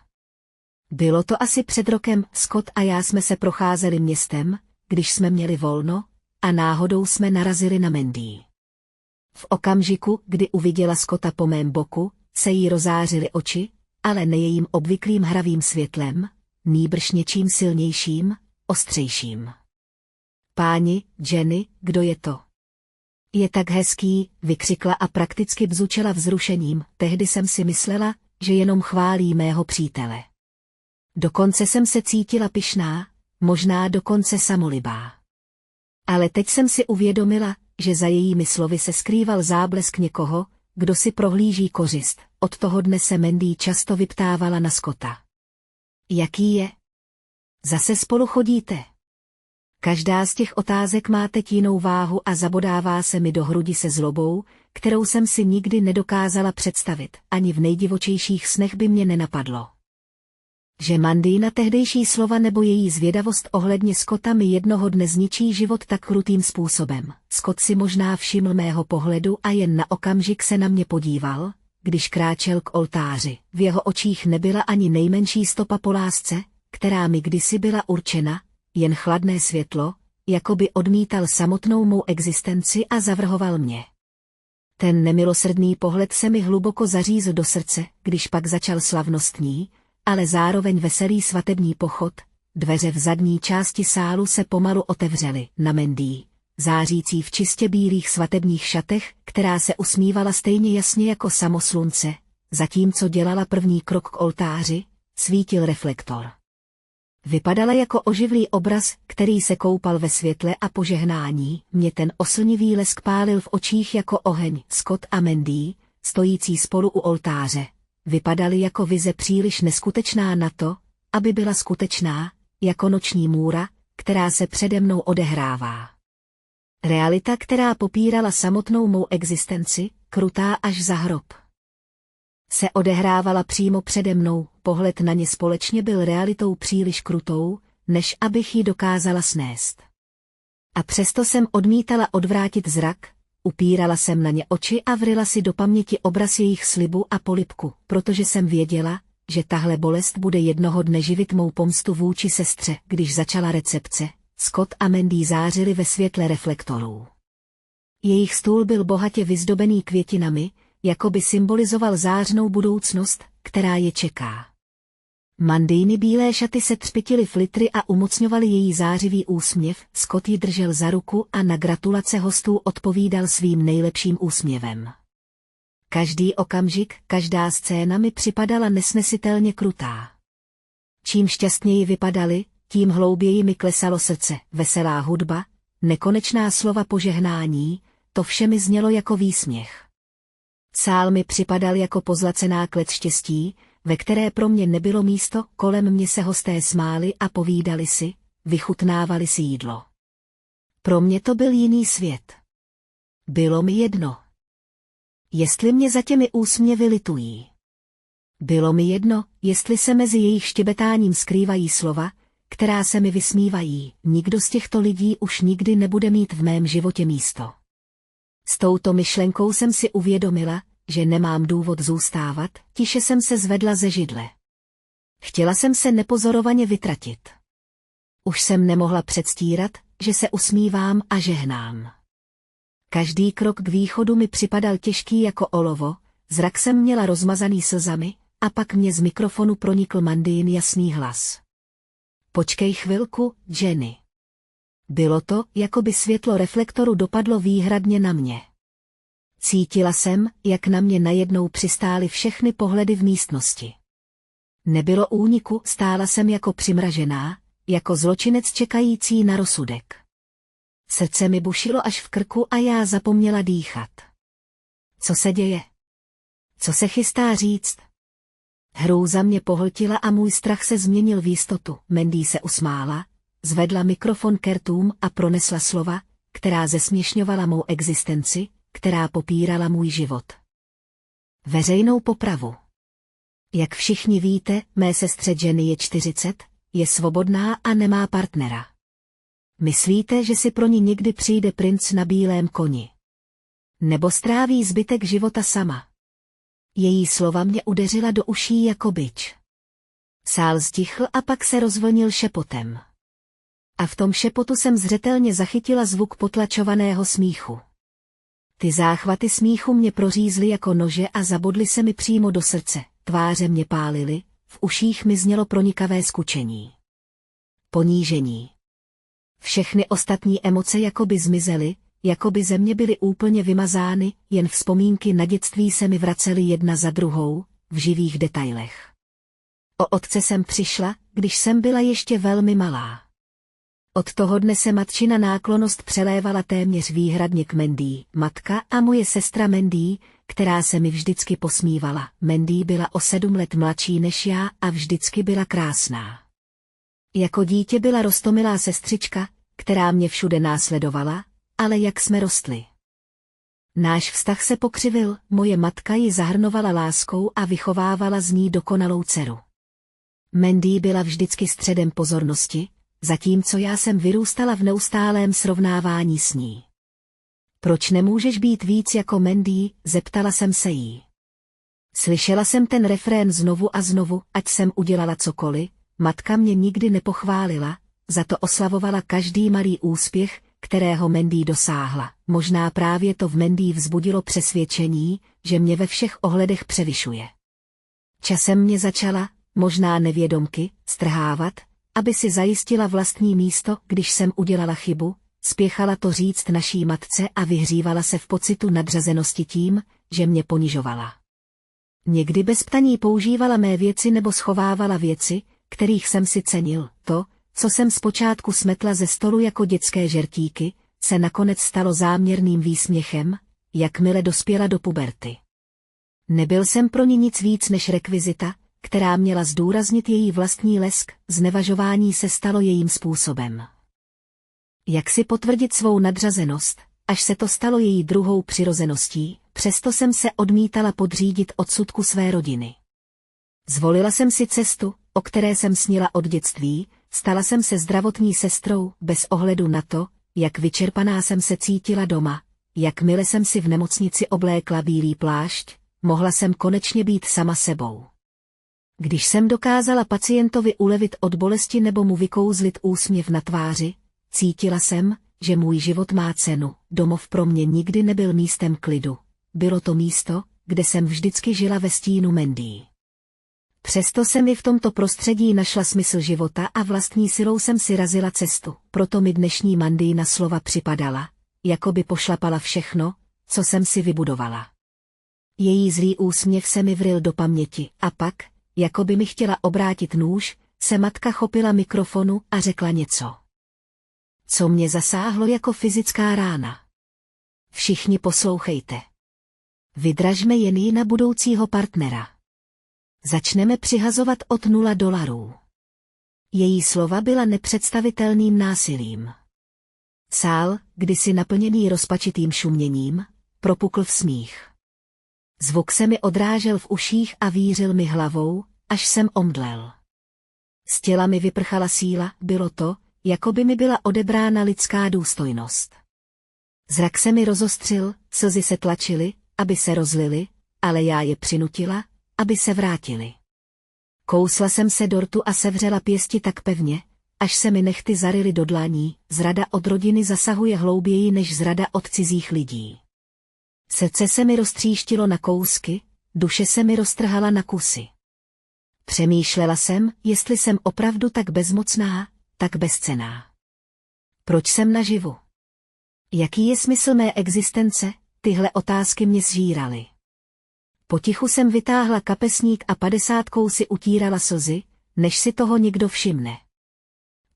Bylo to asi před rokem, Scott a já jsme se procházeli městem, když jsme měli volno, a náhodou jsme narazili na Mandy. V okamžiku, kdy uviděla Scotta po mém boku, se jí rozářily oči, ale ne jejím obvyklým hravým světlem, nýbrž něčím silnějším, ostřejším. Páni, Jenny, kdo je to? Je tak hezký, vykřikla a prakticky bzučela vzrušením. Tehdy jsem si myslela, že jenom chválí mého přítele. Dokonce jsem se cítila pyšná, možná dokonce samolibá. Ale teď jsem si uvědomila, že za jejími slovy se skrýval záblesk někoho, kdo si prohlíží kořist. Od toho dne se Mandy často vyptávala na Scotta. Jaký je? Zase spolu chodíte? Každá z těch otázek má teď jinou váhu a zabodává se mi do hrudi se zlobou, kterou jsem si nikdy nedokázala představit, ani v nejdivočejších snech by mě nenapadlo. Že Mandyna tehdejší slova nebo její zvědavost ohledně Scotta mi jednoho dne zničí život tak krutým způsobem. Scott si možná všiml mého pohledu a jen na okamžik se na mě podíval, když kráčel k oltáři. V jeho očích nebyla ani nejmenší stopa po lásce, která mi kdysi byla určena, jen chladné světlo, jako by odmítal samotnou mou existenci a zavrhoval mě. Ten nemilosrdný pohled se mi hluboko zařízl do srdce, když pak začal slavnostní, ale zároveň veselý svatební pochod. Dveře v zadní části sálu se pomalu otevřely. Na Mandy, zářící v čistě bílých svatebních šatech, která se usmívala stejně jasně jako samo slunce, zatímco dělala první krok k oltáři, svítil reflektor. Vypadala jako oživlý obraz, který se koupal ve světle a požehnání. Mě ten oslnivý lesk pálil v očích jako oheň. Scott a Mandy, stojící spolu u oltáře, vypadaly jako vize příliš neskutečná na to, aby byla skutečná, jako noční můra, která se přede mnou odehrává. Realita, která popírala samotnou mou existenci, krutá až za hrob. Se odehrávala přímo přede mnou, pohled na ně společně byl realitou příliš krutou, než abych ji dokázala snést. A přesto jsem odmítala odvrátit zrak, upírala jsem na ně oči a vryla si do paměti obraz jejich slibu a polibku, protože jsem věděla, že tahle bolest bude jednoho dne živit mou pomstu vůči sestře. Když začala recepce, Scott a Mandy zářili ve světle reflektorů. Jejich stůl byl bohatě vyzdobený květinami, jako by symbolizoval zářnou budoucnost, která je čeká. Mandyny bílé šaty se třpytily flitry a umocňovaly její zářivý úsměv. Scott ji držel za ruku a na gratulace hostů odpovídal svým nejlepším úsměvem. Každý okamžik, každá scéna mi připadala nesnesitelně krutá. Čím šťastněji vypadali, tím hlouběji mi klesalo srdce. Veselá hudba, nekonečná slova požehnání, to vše mi znělo jako výsměch. Sál mi připadal jako pozlacená klec štěstí, ve které pro mě nebylo místo. Kolem mě se hosté smáli a povídali si, vychutnávali si jídlo. Pro mě to byl jiný svět. Bylo mi jedno, jestli mě za těmi úsměvy litují. Bylo mi jedno, jestli se mezi jejich štěbetáním skrývají slova, která se mi vysmívají. Nikdo z těchto lidí už nikdy nebude mít v mém životě místo. S touto myšlenkou jsem si uvědomila, že nemám důvod zůstávat, tiše jsem se zvedla ze židle. Chtěla jsem se nepozorovaně vytratit. Už jsem nemohla předstírat, že se usmívám a žehnám. Každý krok k východu mi připadal těžký jako olovo, zrak jsem měla rozmazaný slzami, a pak mě z mikrofonu pronikl Mandyin jasný hlas. Počkej chvilku, Jenny. Bylo to, jako by světlo reflektoru dopadlo výhradně na mě. Cítila jsem, jak na mě najednou přistály všechny pohledy v místnosti. Nebylo úniku, stála jsem jako přimražená, jako zločinec čekající na rozsudek. Srdce mi bušilo až v krku a já zapomněla dýchat. Co se děje? Co se chystá říct? Hrůza mě pohltila a můj strach se změnil v jistotu. Mandy se usmála, zvedla mikrofon ke rtům a pronesla slova, která zesměšňovala mou existenci, která popírala můj život. Veřejnou popravu. Jak všichni víte, mé sestře Jenny je 40, je svobodná a nemá partnera. Myslíte, že si pro ní někdy přijde princ na bílém koni? Nebo stráví zbytek života sama? Její slova mě udeřila do uší jako bič. Sál stichl a pak se rozvlnil šepotem. A v tom šepotu jsem zřetelně zachytila zvuk potlačovaného smíchu. Ty záchvaty smíchu mě prořízly jako nože a zabodly se mi přímo do srdce, tváře mě pálily, v uších mi znělo pronikavé skučení. Ponížení. Všechny ostatní emoce jakoby zmizely, jakoby ze mě byly úplně vymazány, jen vzpomínky na dětství se mi vracely jedna za druhou, v živých detailech. O otce jsem přišla, když jsem byla ještě velmi malá. Od toho dne se matčina náklonnost přelévala téměř výhradně k Mandy, matka a moje sestra Mandy, která se mi vždycky posmívala. Mandy byla o 7 let mladší než já a vždycky byla krásná. Jako dítě byla roztomilá sestřička, která mě všude následovala, ale jak jsme rostli. Náš vztah se pokřivil, moje matka ji zahrnovala láskou a vychovávala z ní dokonalou dceru. Mandy byla vždycky středem pozornosti, zatímco já jsem vyrůstala v neustálém srovnávání s ní. Proč nemůžeš být víc jako Mandy, zeptala jsem se jí. Slyšela jsem ten refrén znovu a znovu, ať jsem udělala cokoliv, matka mě nikdy nepochválila, za to oslavovala každý malý úspěch, kterého Mandy dosáhla. Možná právě to v Mandy vzbudilo přesvědčení, že mě ve všech ohledech převyšuje. Časem mě začala, možná nevědomky, strhávat, aby si zajistila vlastní místo, když jsem udělala chybu, spěchala to říct naší matce a vyhřívala se v pocitu nadřazenosti tím, že mě ponižovala. Někdy bez ptaní používala mé věci nebo schovávala věci, kterých jsem si cenil. To, co jsem zpočátku smetla ze stolu jako dětské žertíky, se nakonec stalo záměrným výsměchem, jakmile dospěla do puberty. Nebyl jsem pro ní nic víc než rekvizita, která měla zdůraznit její vlastní lesk, znevažování se stalo jejím způsobem. Jak si potvrdit svou nadřazenost, až se to stalo její druhou přirozeností, přesto jsem se odmítala podřídit odsudku své rodiny. Zvolila jsem si cestu, o které jsem snila od dětství, stala jsem se zdravotní sestrou, bez ohledu na to, jak vyčerpaná jsem se cítila doma, jakmile jsem si v nemocnici oblékla bílý plášť, mohla jsem konečně být sama sebou. Když jsem dokázala pacientovi ulevit od bolesti nebo mu vykouzlit úsměv na tváři, cítila jsem, že můj život má cenu. Domov pro mě nikdy nebyl místem klidu. Bylo to místo, kde jsem vždycky žila ve stínu Mandy. Přesto jsem i v tomto prostředí našla smysl života a vlastní silou jsem si razila cestu. Proto mi dnešní Mandyina slova připadala, jako by pošlapala všechno, co jsem si vybudovala. Její zlý úsměv se mi vril do paměti a pak, jako by mi chtěla obrátit nůž, se matka chopila mikrofonu a řekla něco. Co mě zasáhlo jako fyzická rána. Všichni poslouchejte. Vydražme jen ji na budoucího partnera. Začneme přihazovat od $0. Její slova byla nepředstavitelným násilím. Sál, kdysi naplněný rozpačitým šuměním, propukl v smích. Zvuk se mi odrážel v uších a vířil mi hlavou, až jsem omdlel. Z těla mi vyprchala síla, bylo to, jako by mi byla odebrána lidská důstojnost. Zrak se mi rozostřil, slzy se tlačily, aby se rozlily, ale já je přinutila, aby se vrátili. Kousla jsem se dortu a sevřela pěsti tak pevně, až se mi nehty zaryly do dlaní. Zrada od rodiny zasahuje hlouběji než zrada od cizích lidí. Srdce se mi roztříštilo na kousky, duše se mi roztrhala na kusy. Přemýšlela jsem, jestli jsem opravdu tak bezmocná, tak bezcenná. Proč jsem naživu? Jaký je smysl mé existence? Tyhle otázky mě zžíraly. Potichu jsem vytáhla kapesník a 50 si utírala slzy, než si toho někdo všimne.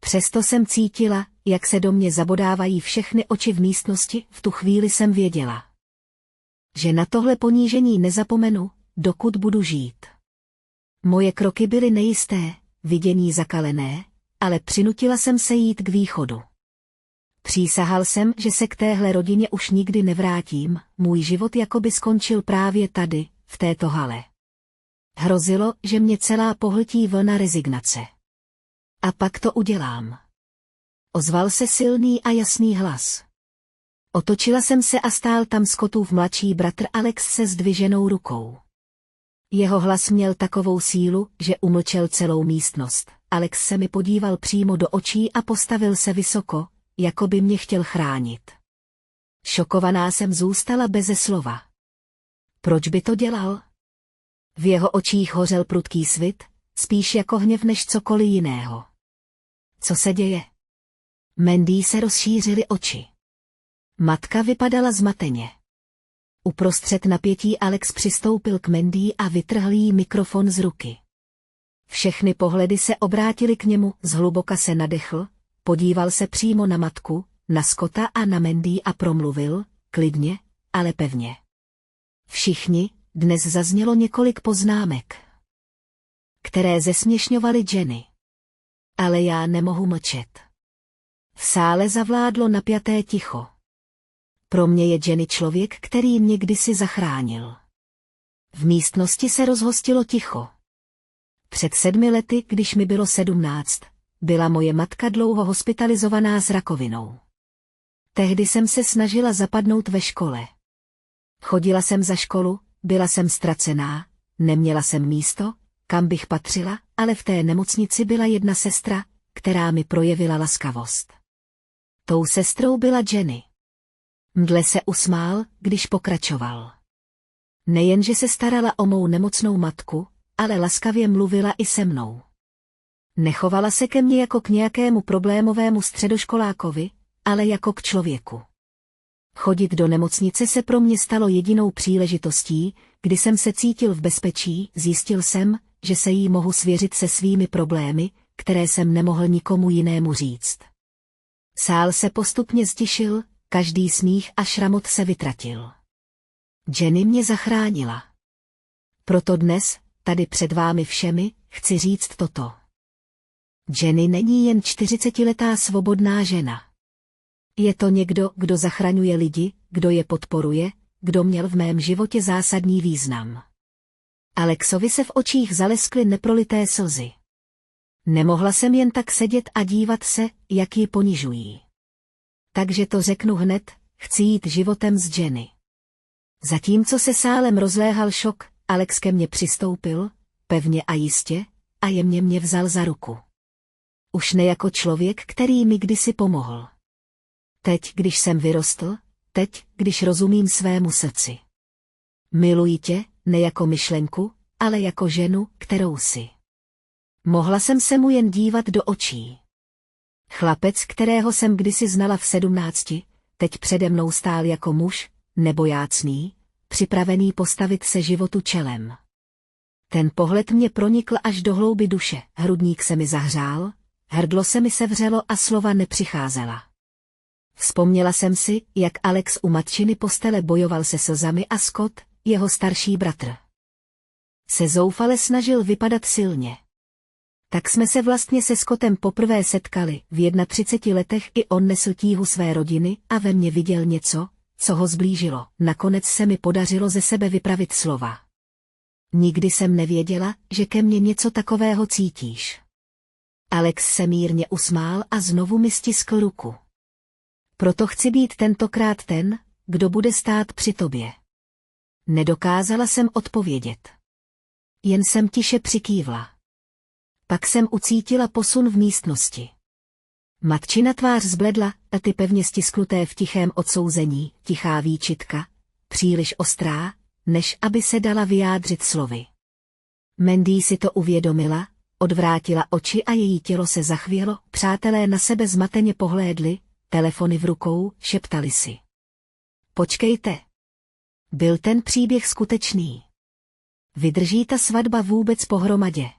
Přesto jsem cítila, jak se do mě zabodávají všechny oči v místnosti. V tu chvíli jsem věděla, že na tohle ponížení nezapomenu, dokud budu žít. Moje kroky byly nejisté, vidění zakalené, ale přinutila jsem se jít k východu. Přísahal jsem, že se k téhle rodině už nikdy nevrátím, můj život jakoby skončil právě tady, v této hale. Hrozilo, že mě celá pohltí vlna rezignace. A pak to udělám. Ozval se silný a jasný hlas. Otočila jsem se a stál tam Scottův mladší bratr Alex se zdviženou rukou. Jeho hlas měl takovou sílu, že umlčel celou místnost. Alex se mi podíval přímo do očí a postavil se vysoko, jako by mě chtěl chránit. Šokovaná jsem zůstala beze slova. Proč by to dělal? V jeho očích hořel prudký svit, spíš jako hněv než cokoliv jiného. Co se děje? Mandy se rozšířily oči. Matka vypadala zmateně. Uprostřed napětí Alex přistoupil k Mandy a vytrhl jí mikrofon z ruky. Všechny pohledy se obrátily k němu, zhluboka se nadechl, podíval se přímo na matku, na Scotta a na Mandy a promluvil, klidně, ale pevně. Všichni, dnes zaznělo několik poznámek, které zesměšňovaly Jenny. Ale já nemohu mlčet. V sále zavládlo napjaté ticho. Pro mě je Jenny člověk, který mě kdysi zachránil. V místnosti se rozhostilo ticho. Před 7 lety, když mi bylo 17, byla moje matka dlouho hospitalizovaná s rakovinou. Tehdy jsem se snažila zapadnout ve škole. Chodila jsem za školu, byla jsem ztracená, neměla jsem místo, kam bych patřila, ale v té nemocnici byla jedna sestra, která mi projevila laskavost. Tou sestrou byla Jenny. Mdle se usmál, když pokračoval. Nejenže se starala o mou nemocnou matku, ale laskavě mluvila i se mnou. Nechovala se ke mně jako k nějakému problémovému středoškolákovi, ale jako k člověku. Chodit do nemocnice se pro mě stalo jedinou příležitostí, kdy jsem se cítil v bezpečí, zjistil jsem, že se jí mohu svěřit se svými problémy, které jsem nemohl nikomu jinému říct. Sál se postupně ztišil, každý smích a šramot se vytratil. Jenny mě zachránila. Proto dnes, tady před vámi všemi, chci říct toto. Jenny není jen 40letá svobodná žena. Je to někdo, kdo zachraňuje lidi, kdo je podporuje, kdo měl v mém životě zásadní význam. Alexovi se v očích zaleskly neprolité slzy. Nemohla jsem jen tak sedět a dívat se, jak ji ponižují. Takže to řeknu hned, chci jít životem s Jenny. Zatímco se sálem rozléhal šok, Alex ke mně přistoupil, pevně a jistě, a jemně mě vzal za ruku. Už ne jako člověk, který mi kdysi pomohl. Teď, když jsem vyrostl, teď, když rozumím svému srdci. Miluji tě, ne jako myšlenku, ale jako ženu, kterou jsi. Mohla jsem se mu jen dívat do očí. Chlapec, kterého jsem kdysi znala v 17, teď přede mnou stál jako muž, nebojácný, připravený postavit se životu čelem. Ten pohled mě pronikl až do hloubi duše, hrudník se mi zahřál, hrdlo se mi sevřelo a slova nepřicházela. Vzpomněla jsem si, jak Alex u matčiny postele bojoval se slzami a Scott, jeho starší bratr, se zoufale snažil vypadat silně. Tak jsme se vlastně se Scottem poprvé setkali, v 31 letech i on nesl tíhu své rodiny a ve mně viděl něco, co ho zblížilo. Nakonec se mi podařilo ze sebe vypravit slova. Nikdy jsem nevěděla, že ke mně něco takového cítíš. Alex se mírně usmál a znovu mi stiskl ruku. Proto chci být tentokrát ten, kdo bude stát při tobě. Nedokázala jsem odpovědět. Jen jsem tiše přikývla. Pak jsem ucítila posun v místnosti. Matčina tvář zbledla a ty pevně stisknuté v tichém odsouzení, tichá výčitka, příliš ostrá, než aby se dala vyjádřit slovy. Mandy si to uvědomila, odvrátila oči a její tělo se zachvělo, přátelé na sebe zmateně pohlédli, telefony v rukou, šeptali si. Počkejte. Byl ten příběh skutečný? Vydrží ta svatba vůbec pohromadě?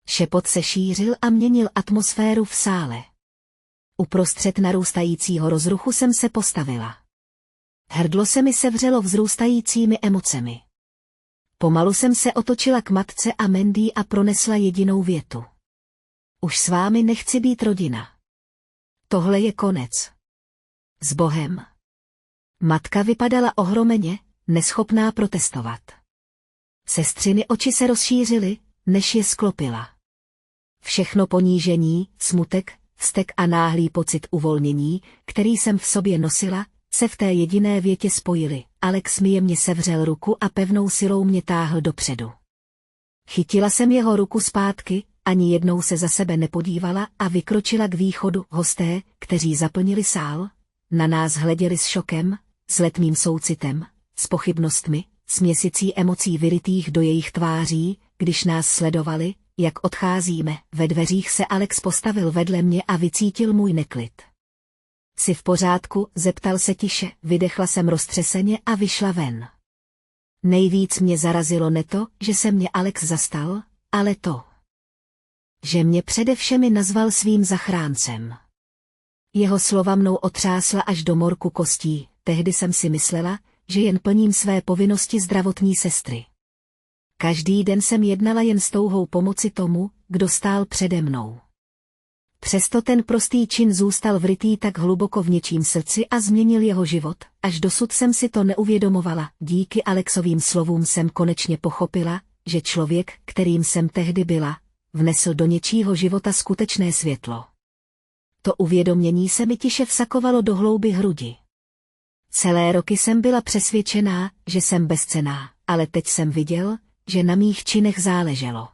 Šepot se šířil a měnil atmosféru v sále. Uprostřed narůstajícího rozruchu jsem se postavila. Hrdlo se mi sevřelo vzrůstajícími emocemi. Pomalu jsem se otočila k matce a Mandy a pronesla jedinou větu. Už s vámi nechci být rodina. Tohle je konec. S Bohem. Matka vypadala ohromeně, neschopná protestovat. Sestřiny oči se rozšířily, než je sklopila. Všechno ponížení, smutek, vztek a náhlý pocit uvolnění, který jsem v sobě nosila, se v té jediné větě spojily. Alex mi jemně sevřel ruku a pevnou silou mě táhl dopředu. Chytila jsem jeho ruku zpátky, ani jednou se za sebe nepodívala a vykročila k východu. Hosté, kteří zaplnili sál, na nás hleděli s šokem, s letmým soucitem, s pochybnostmi, s měsící emocí vyrytých do jejich tváří, když nás sledovali, jak odcházíme. Ve dveřích se Alex postavil vedle mě a vycítil můj neklid. Jsi v pořádku? Zeptal se tiše, vydechla jsem roztřeseně a vyšla ven. Nejvíc mě zarazilo ne to, že se mě Alex zastal, ale to, že mě přede všemi nazval svým zachráncem. Jeho slova mnou otřásla až do morku kostí, tehdy jsem si myslela, že jen plním své povinnosti zdravotní sestry. Každý den jsem jednala jen s touhou pomoci tomu, kdo stál přede mnou. Přesto ten prostý čin zůstal vrytý tak hluboko v něčím srdci a změnil jeho život, až dosud jsem si to neuvědomovala. Díky Alexovým slovům jsem konečně pochopila, že člověk, kterým jsem tehdy byla, vnesl do něčího života skutečné světlo. To uvědomění se mi tiše vsakovalo do hlouby hrudi. Celé roky jsem byla přesvědčená, že jsem bezcenná, ale teď jsem viděl, že na mých činech záleželo.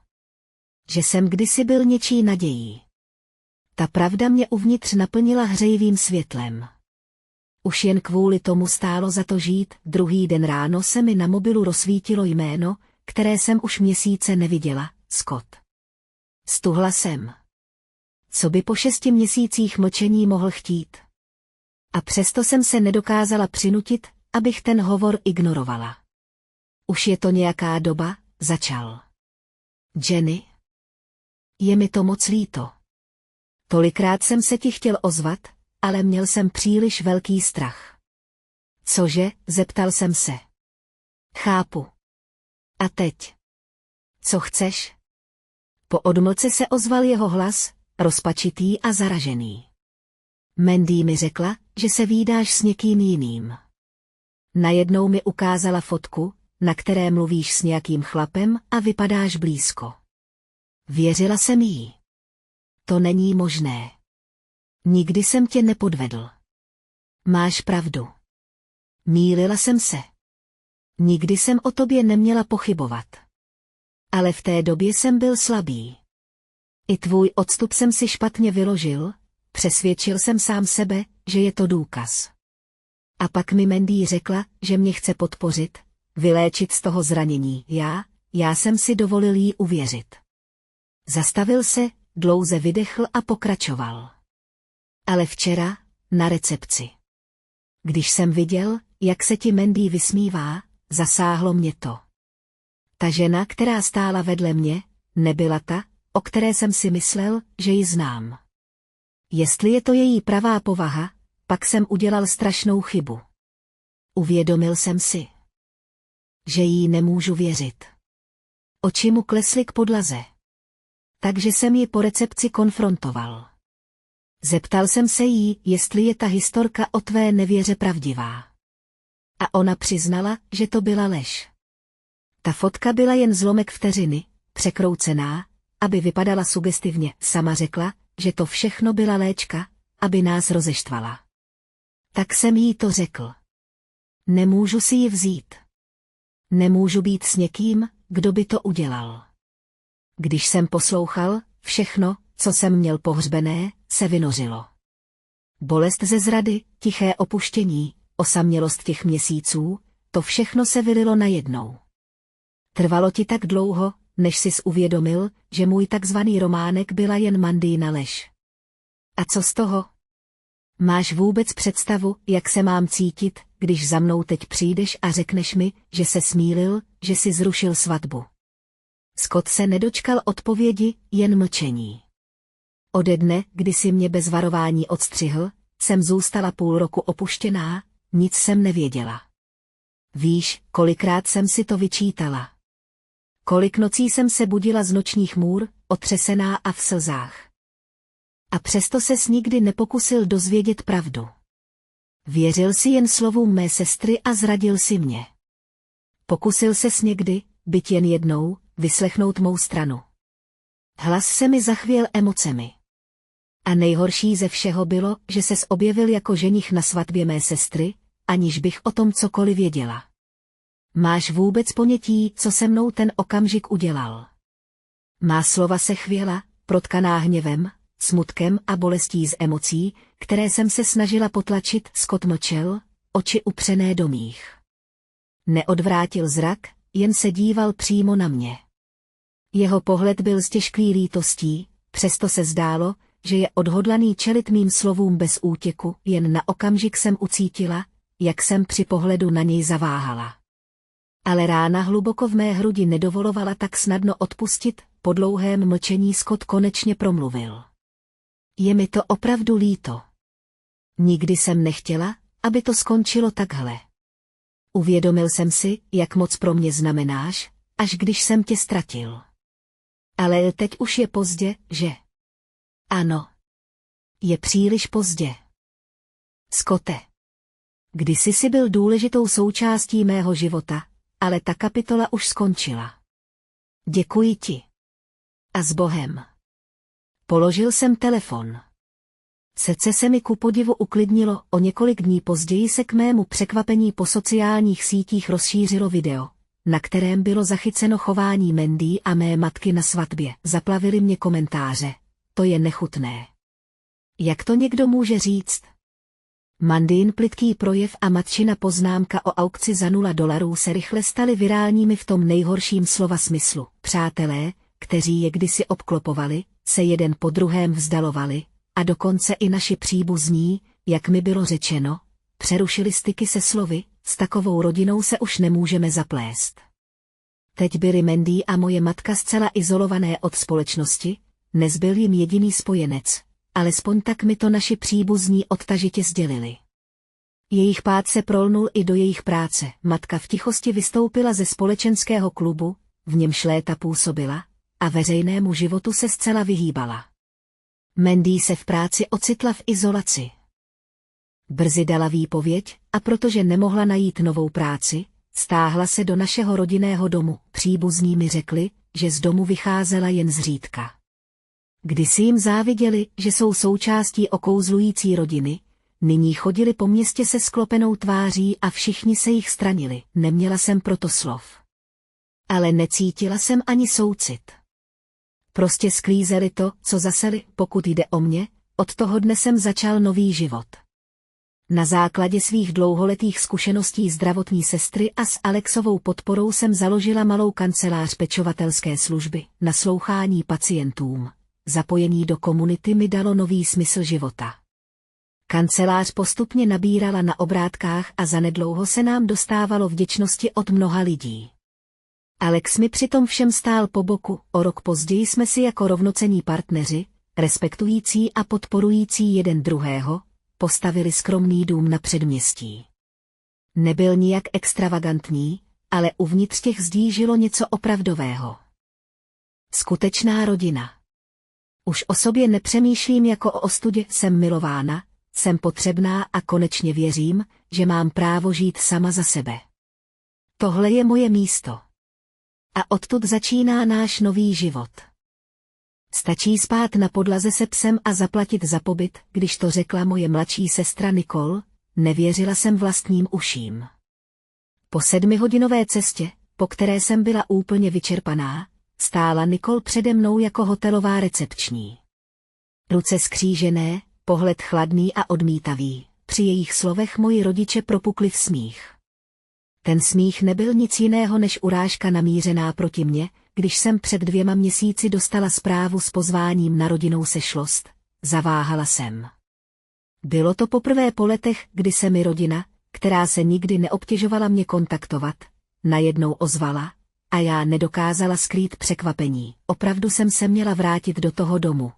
Že jsem kdysi byl něčí nadějí. Ta pravda mě uvnitř naplnila hřejivým světlem. Už jen kvůli tomu stálo za to žít. Druhý den ráno se mi na mobilu rozsvítilo jméno, které jsem už měsíce neviděla, Scott. Stuhla jsem. Co by po 6 měsících mlčení mohl chtít? A přesto jsem se nedokázala přinutit, abych ten hovor ignorovala. Už je to nějaká doba, začal. Jenny? Je mi to moc líto. Tolikrát jsem se ti chtěl ozvat, ale měl jsem příliš velký strach. Cože, zeptal jsem se. Chápu. A teď? Co chceš? Po odmlce se ozval jeho hlas, rozpačitý a zaražený. Mandy mi řekla, že se vídáš s někým jiným. Najednou mi ukázala fotku, na které mluvíš s nějakým chlapem a vypadáš blízko. Věřila jsem jí. To není možné. Nikdy jsem tě nepodvedl. Máš pravdu. Mýlila jsem se. Nikdy jsem o tobě neměla pochybovat. Ale v té době jsem byl slabý. I tvůj odstup jsem si špatně vyložil, přesvědčil jsem sám sebe, že je to důkaz. A pak mi Mandy řekla, že mě chce podpořit, vyléčit z toho zranění. Já jsem si dovolil jí uvěřit. Zastavil se, dlouze vydechl a pokračoval. Ale včera, na recepci. Když jsem viděl, jak se ti Mandy vysmívá, zasáhlo mě to. Ta žena, která stála vedle mě, nebyla ta, o které jsem si myslel, že ji znám. Jestli je to její pravá povaha, pak jsem udělal strašnou chybu. Uvědomil jsem si, že jí nemůžu věřit. Oči mu klesly k podlaze. Takže jsem ji po recepci konfrontoval. Zeptal jsem se jí, jestli je ta historka o tvé nevěře pravdivá. A ona přiznala, že to byla lež. Ta fotka byla jen zlomek vteřiny, překroucená, aby vypadala sugestivně. Sama řekla, že to všechno byla léčka, aby nás rozeštvala. Tak jsem jí to řekl. Nemůžu si ji vzít. Nemůžu být s někým, kdo by to udělal. Když jsem poslouchal, všechno, co jsem měl pohřbené, se vynořilo. Bolest ze zrady, tiché opuštění, osamělost těch měsíců, to všechno se vylilo najednou. Trvalo ti tak dlouho, než sis uvědomil, že můj takzvaný románek byla jen Mandyina lež. A co z toho? Máš vůbec představu, jak se mám cítit, když za mnou teď přijdeš a řekneš mi, že se smýlil, že si zrušil svatbu? Scott se nedočkal odpovědi, jen mlčení. Ode dne, kdy si mě bez varování odstřihl, jsem zůstala půl roku opuštěná, nic jsem nevěděla. Víš, kolikrát jsem si to vyčítala. Kolik nocí jsem se budila z nočních můr, otřesená a v slzách. A přesto ses nikdy nepokusil dozvědět pravdu. Věřil si jen slovům mé sestry a zradil si mě. Pokusil ses někdy, byť jen jednou, vyslechnout mou stranu. Hlas se mi zachvěl emocemi. A nejhorší ze všeho bylo, že ses objevil jako ženich na svatbě mé sestry, aniž bych o tom cokoliv věděla. Máš vůbec ponětí, co se mnou ten okamžik udělal? Má slova se chvěla, protkaná hněvem, smutkem a bolestí z emocí, které jsem se snažila potlačit. Scott mlčel, oči upřené do mých. Neodvrátil zrak, jen se díval přímo na mě. Jeho pohled byl stěžklý lítostí, přesto se zdálo, že je odhodlaný čelit mým slovům bez útěku, jen na okamžik jsem ucítila, jak jsem při pohledu na něj zaváhala. Ale rána hluboko v mé hrudi nedovolovala tak snadno odpustit, po dlouhém mlčení Scott konečně promluvil. Je mi to opravdu líto. Nikdy jsem nechtěla, aby to skončilo takhle. Uvědomil jsem si, jak moc pro mě znamenáš, až když jsem tě ztratil. Ale teď už je pozdě, že? Ano. Je příliš pozdě. Scotte. Kdysi jsi byl důležitou součástí mého života, ale ta kapitola už skončila. Děkuji ti. A s Bohem. Položil jsem telefon. Srdce se mi ku podivu uklidnilo, o několik dní později se k mému překvapení po sociálních sítích rozšířilo video, na kterém bylo zachyceno chování Mandy a mé matky na svatbě. Zaplavily mě komentáře. To je nechutné. Jak to někdo může říct? Mandyn plytký projev a matčina poznámka o aukci za $0 se rychle staly virálními v tom nejhorším slova smyslu. Přátelé, kteří je kdysi obklopovali, se jeden po druhém vzdalovali, a dokonce i naši příbuzní, jak mi bylo řečeno, přerušili styky se slovy, s takovou rodinou se už nemůžeme zaplést. Teď byly Mandy a moje matka zcela izolované od společnosti, nezbyl jim jediný spojenec, alespoň tak mi to naši příbuzní odtažitě sdělili. Jejich pád se prolnul i do jejich práce. Matka v tichosti vystoupila ze společenského klubu, v němž léta působila, a veřejnému životu se zcela vyhýbala. Mandy se v práci ocitla v izolaci. Brzy dala výpověď, a protože nemohla najít novou práci, stáhla se do našeho rodinného domu. Příbuzní mi řekli, že z domu vycházela jen zřídka. Kdysi jim záviděli, že jsou součástí okouzlující rodiny, nyní chodili po městě se sklopenou tváří a všichni se jich stranili. Neměla jsem proto slov. Ale necítila jsem ani soucit. Prostě sklízeli to, co zaseli. Pokud jde o mě, od toho dne jsem začal nový život. Na základě svých dlouholetých zkušeností zdravotní sestry a s Alexovou podporou jsem založila malou kancelář pečovatelské služby, naslouchání pacientům. Zapojení do komunity mi dalo nový smysl života. Kancelář postupně nabírala na obrátkách a zanedlouho se nám dostávalo vděčnosti od mnoha lidí. Alex mi přitom všem stál po boku. O rok později jsme si jako rovnocenní partneři, respektující a podporující jeden druhého, postavili skromný dům na předměstí. Nebyl nijak extravagantní, ale uvnitř těch zdí žilo něco opravdového. Skutečná rodina. Už o sobě nepřemýšlím jako o ostudě, jsem milována, jsem potřebná a konečně věřím, že mám právo žít sama za sebe. Tohle je moje místo. A odtud začíná náš nový život. Stačí spát na podlaze se psem a zaplatit za pobyt. Když to řekla moje mladší sestra Nicole, nevěřila jsem vlastním uším. Po 7hodinové cestě, po které jsem byla úplně vyčerpaná, stála Nicole přede mnou jako hotelová recepční. Ruce skřížené, pohled chladný a odmítavý, při jejich slovech moji rodiče propukli v smích. Ten smích nebyl nic jiného než urážka namířená proti mně, když jsem před 2 měsíci dostala zprávu s pozváním na rodinnou sešlost. Zaváhala jsem. Bylo to poprvé po letech, kdy se mi rodina, která se nikdy neobtěžovala mě kontaktovat, najednou ozvala, a já nedokázala skrýt překvapení. Opravdu jsem se měla vrátit do toho domu.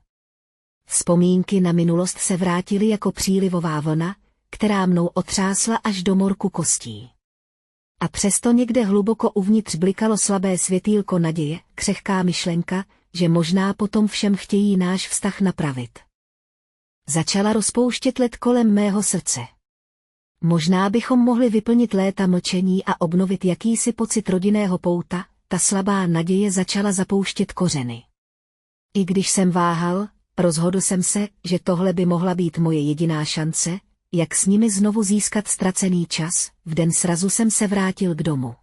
Vzpomínky na minulost se vrátily jako přílivová vlna, která mnou otřásla až do morku kostí. A přesto někde hluboko uvnitř blikalo slabé světýlko naděje, křehká myšlenka, že možná potom všem chtějí náš vztah napravit. Začala rozpouštět led kolem mého srdce. Možná bychom mohli vyplnit léta mlčení a obnovit jakýsi pocit rodinného pouta, ta slabá naděje začala zapouštět kořeny. I když jsem váhal, rozhodl jsem se, že tohle by mohla být moje jediná šance, jak s nimi znovu získat ztracený čas. V den srazu jsem se vrátil k domu.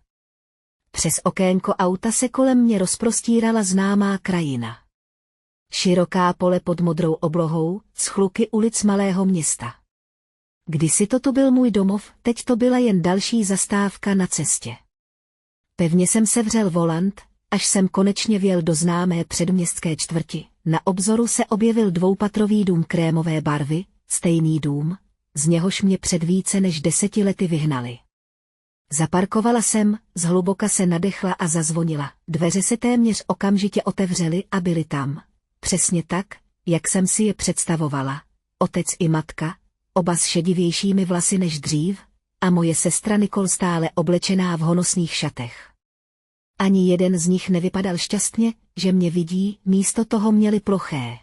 Přes okénko auta se kolem mě rozprostírala známá krajina. Široká pole pod modrou oblohou, schluky ulic malého města. Kdysi toto byl můj domov, teď to byla jen další zastávka na cestě. Pevně jsem sevřel volant, až jsem konečně vjel do známé předměstské čtvrti. Na obzoru se objevil 2patrový dům krémové barvy, stejný dům, z něhož mě před více než 10 lety vyhnali. Zaparkovala jsem, zhluboka se nadechla a zazvonila. Dveře se téměř okamžitě otevřely a byly tam. Přesně tak, jak jsem si je představovala. Otec i matka, oba s šedivějšími vlasy než dřív, a moje sestra Nicole stále oblečená v honosných šatech. Ani jeden z nich nevypadal šťastně, že mě vidí, místo toho měli ploché,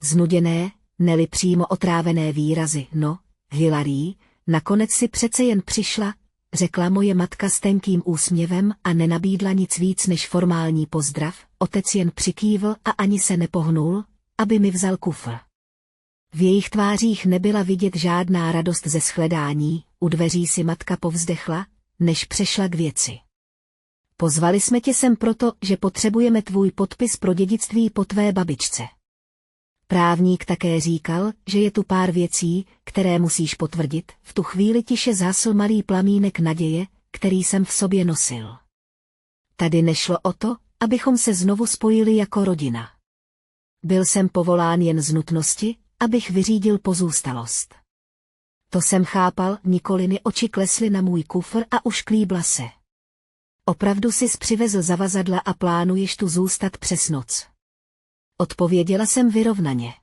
znuděné, ne-li přímo otrávené výrazy. No, Hilary, nakonec si přece jen přišla, řekla moje matka s tenkým úsměvem a nenabídla nic víc než formální pozdrav. Otec jen přikývl a ani se nepohnul, aby mi vzal kufr. V jejich tvářích nebyla vidět žádná radost ze shledání, u dveří si matka povzdechla, než přešla k věci. Pozvali jsme tě sem proto, že potřebujeme tvůj podpis pro dědictví po tvé babičce. Právník také říkal, že je tu pár věcí, které musíš potvrdit. V tu chvíli tiše zhasl malý plamínek naděje, který jsem v sobě nosil. Tady nešlo o to, abychom se znovu spojili jako rodina. Byl jsem povolán jen z nutnosti, abych vyřídil pozůstalost. To jsem chápal, Nikoliny oči klesly na můj kufr a ušklíbla se. Opravdu sis přivezl zavazadla a plánuješ tu zůstat přes noc? Odpověděla jsem vyrovnaně.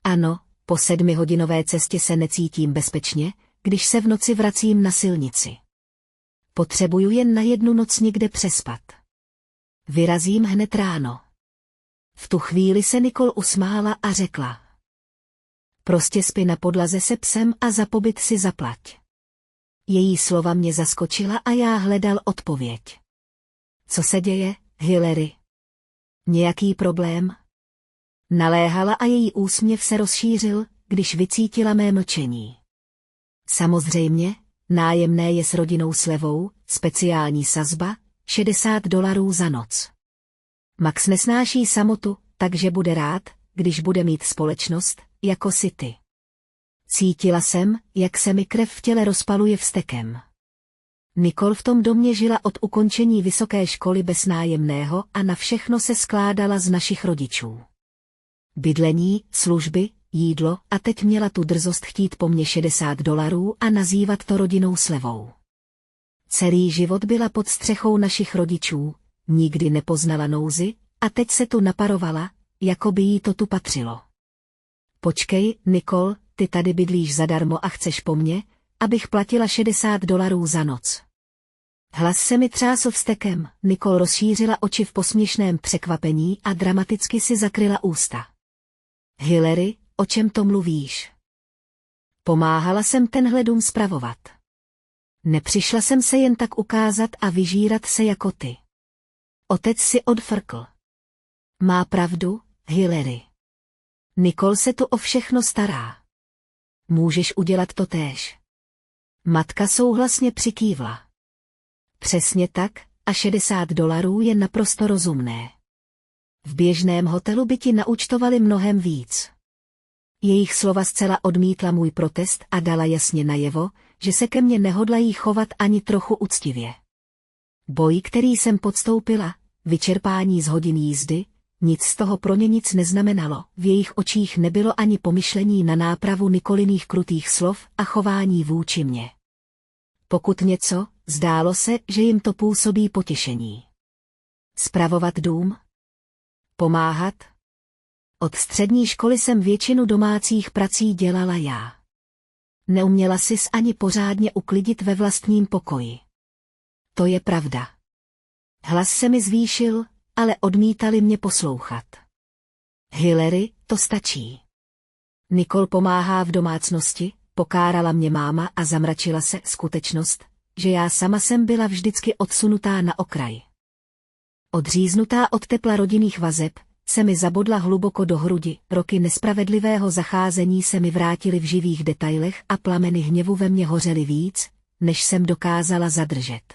Ano, po 7hodinové cestě se necítím bezpečně, když se v noci vracím na silnici. Potřebuju jen na 1 noc někde přespat. Vyrazím hned ráno. V tu chvíli se Nicole usmála a řekla. Prostě spi na podlaze se psem a za pobyt si zaplať. Její slova mě zaskočila a já hledal odpověď. Co se děje, Hilary? Nějaký problém? Naléhala a její úsměv se rozšířil, když vycítila mé mlčení. Samozřejmě, nájemné je s rodinnou slevou, speciální sazba, $60 za noc. Max nesnáší samotu, takže bude rád, když bude mít společnost, jako si ty. Cítila jsem, jak se mi krev v těle rozpaluje vztekem. Nicole v tom domě žila od ukončení vysoké školy bez nájemného a na všechno se skládala z našich rodičů. Bydlení, služby, jídlo a teď měla tu drzost chtít po mně $60 a nazývat to rodinnou slevou. Celý život byla pod střechou našich rodičů, nikdy nepoznala nouzi a teď se tu naparovala, jako by jí to tu patřilo. Počkej, Nicole, ty tady bydlíš zadarmo a chceš po mně, abych platila $60 za noc. Hlas se mi třásl vztekem, Nicole rozšířila oči v posměšném překvapení a dramaticky si zakryla ústa. Hilary, o čem to mluvíš? Pomáhala jsem tenhle dům spravovat. Nepřišla jsem se jen tak ukázat a vyžírat se jako ty. Otec si odfrkl. Má pravdu, Hilary. Nicole se tu o všechno stará. Můžeš udělat to též. Matka souhlasně přikývla. Přesně tak, a $60 je naprosto rozumné. V běžném hotelu by ti naúčtovali mnohem víc. Jejich slova zcela odmítla můj protest a dala jasně najevo, že se ke mně nehodlají chovat ani trochu uctivě. Boj, který jsem podstoupila, vyčerpání z hodin jízdy, nic z toho pro ně nic neznamenalo, v jejich očích nebylo ani pomyšlení na nápravu Nicoliných krutých slov a chování vůči mně. Pokud něco, zdálo se, že jim to působí potěšení. Spravovat dům? Pomáhat? Od střední školy jsem většinu domácích prací dělala já. Neuměla sis ani pořádně uklidit ve vlastním pokoji. To je pravda. Hlas se mi zvýšil, ale odmítali mě poslouchat. Hillary, to stačí. Nicole pomáhá v domácnosti, pokárala mě máma a zamračila se skutečnost, že já sama jsem byla vždycky odsunutá na okraj. Odříznutá od tepla rodinných vazeb, se mi zabodla hluboko do hrudi, roky nespravedlivého zacházení se mi vrátily v živých detailech a plameny hněvu ve mně hořely víc, než jsem dokázala zadržet.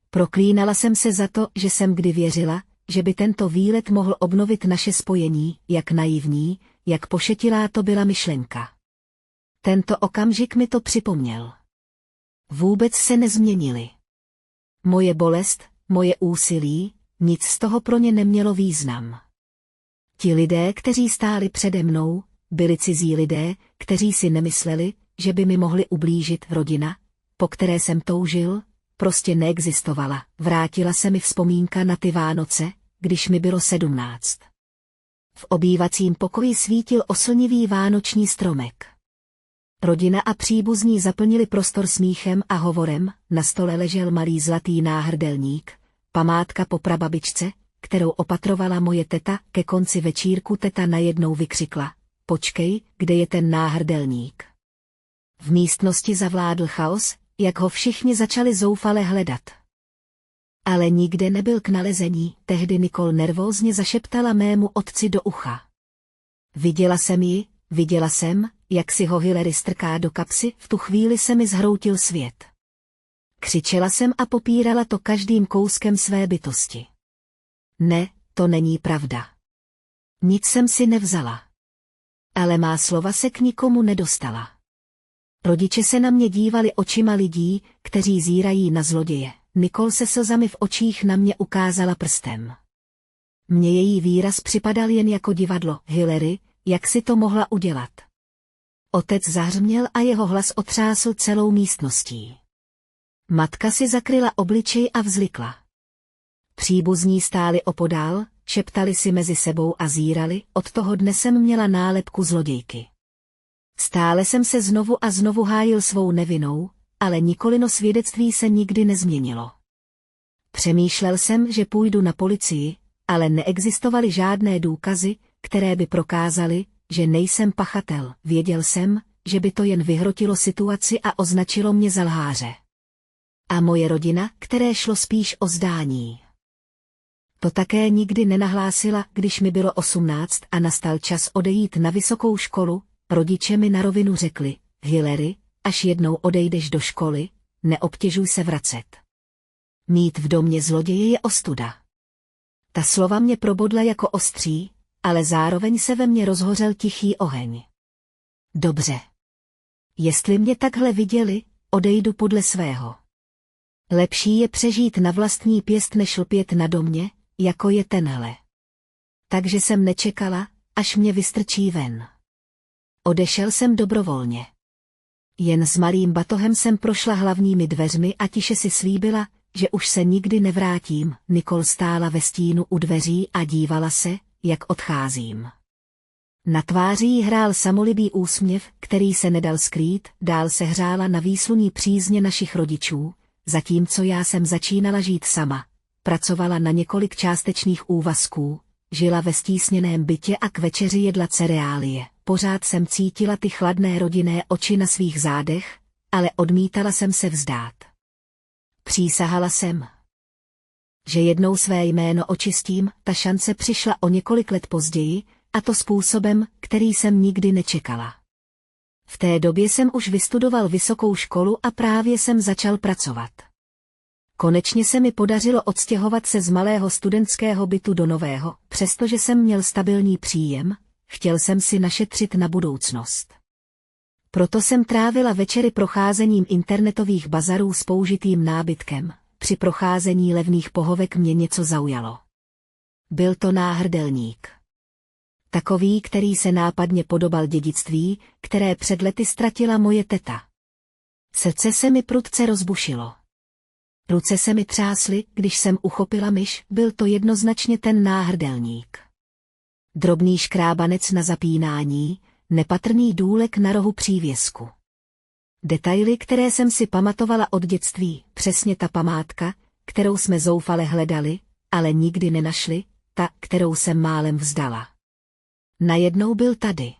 Proklínala jsem se za to, že jsem kdy věřila, že by tento výlet mohl obnovit naše spojení, jak naivní, jak pošetilá to byla myšlenka. Tento okamžik mi to připomněl. Vůbec se nezměnili. Moje bolest, moje úsilí, nic z toho pro ně nemělo význam. Ti lidé, kteří stáli přede mnou, byli cizí lidé, kteří si nemysleli, že by mi mohli ublížit. Rodina, po které jsem toužil, prostě neexistovala. Vrátila se mi vzpomínka na ty Vánoce, když mi bylo 17. V obývacím pokoji svítil oslnivý vánoční stromek. Rodina a příbuzní zaplnili prostor smíchem a hovorem, na stole ležel malý zlatý náhrdelník, památka po prababičce, kterou opatrovala moje teta. Ke konci večírku teta najednou vykřikla: počkej, kde je ten náhrdelník? V místnosti zavládl chaos, jak ho všichni začali zoufale hledat. Ale nikde nebyl k nalezení, tehdy Nicole nervózně zašeptala mému otci do ucha. Viděla jsem, jak si ho Hillary strká do kapsy, v tu chvíli se mi zhroutil svět. Křičela jsem a popírala to každým kouskem své bytosti. Ne, to není pravda. Nic jsem si nevzala. Ale má slova se k nikomu nedostala. Rodiče se na mě dívali očima lidí, kteří zírají na zloděje. Nicole se slzami v očích na mě ukázala prstem. Mně její výraz připadal jen jako divadlo. Hillary, jak si to mohla udělat? Otec zahřměl a jeho hlas otřásl celou místností. Matka si zakryla obličej a vzlikla. Příbuzní stáli opodál, šeptali si mezi sebou a zírali, od toho dne jsem měla nálepku zlodějky. Stále jsem se znovu a znovu hájil svou nevinou, ale Nicolino svědectví se nikdy nezměnilo. Přemýšlel jsem, že půjdu na policii, ale neexistovaly žádné důkazy, které by prokázaly, že nejsem pachatel. Věděl jsem, že by to jen vyhrotilo situaci a označilo mě za lháře. A moje rodina, které šlo spíš o zdání. To také nikdy nenahlásila. Když mi bylo 18 a nastal čas odejít na vysokou školu, rodiče mi na rovinu řekli: Hillary, až jednou odejdeš do školy, neobtěžuj se vracet. Mít v domě zloděje je ostuda. Ta slova mě probodla jako ostří, ale zároveň se ve mně rozhořel tichý oheň. Dobře. Jestli mě takhle viděli, odejdu podle svého. Lepší je přežít na vlastní pěst, než lpět na domě, jako je tenhle. Takže jsem nečekala, až mě vystrčí ven. Odešel jsem dobrovolně. Jen s malým batohem jsem prošla hlavními dveřmi a tiše si slíbila, že už se nikdy nevrátím. Nicole stála ve stínu u dveří a dívala se, jak odcházím. Na tváři jí hrál samolibý úsměv, který se nedal skrýt, dál se hřála na výsluní přízně našich rodičů, zatímco já jsem začínala žít sama. Pracovala na několik částečných úvazků, žila ve stísněném bytě a k večeři jedla cereálie. Pořád jsem cítila ty chladné rodinné oči na svých zádech, ale odmítala jsem se vzdát. Přísahala jsem, že jednou své jméno očistím. Ta šance přišla o několik let později, a to způsobem, který jsem nikdy nečekala. V té době jsem už vystudoval vysokou školu a právě jsem začal pracovat. Konečně se mi podařilo odstěhovat se z malého studentského bytu do nového, přestože jsem měl stabilní příjem, chtěl jsem si našetřit na budoucnost. Proto jsem trávila večery procházením internetových bazarů s použitým nábytkem. Při procházení levných pohovek mě něco zaujalo. Byl to náhrdelník. Takový, který se nápadně podobal dědictví, které před lety ztratila moje teta. Srdce se mi prudce rozbušilo. Ruce se mi třásly, když jsem uchopila myš, byl to jednoznačně ten náhrdelník. Drobný škrábanec na zapínání, nepatrný důlek na rohu přívěsku. Detaily, které jsem si pamatovala od dětství, přesně ta památka, kterou jsme zoufale hledali, ale nikdy nenašli, ta, kterou jsem málem vzdala. Najednou byl tady.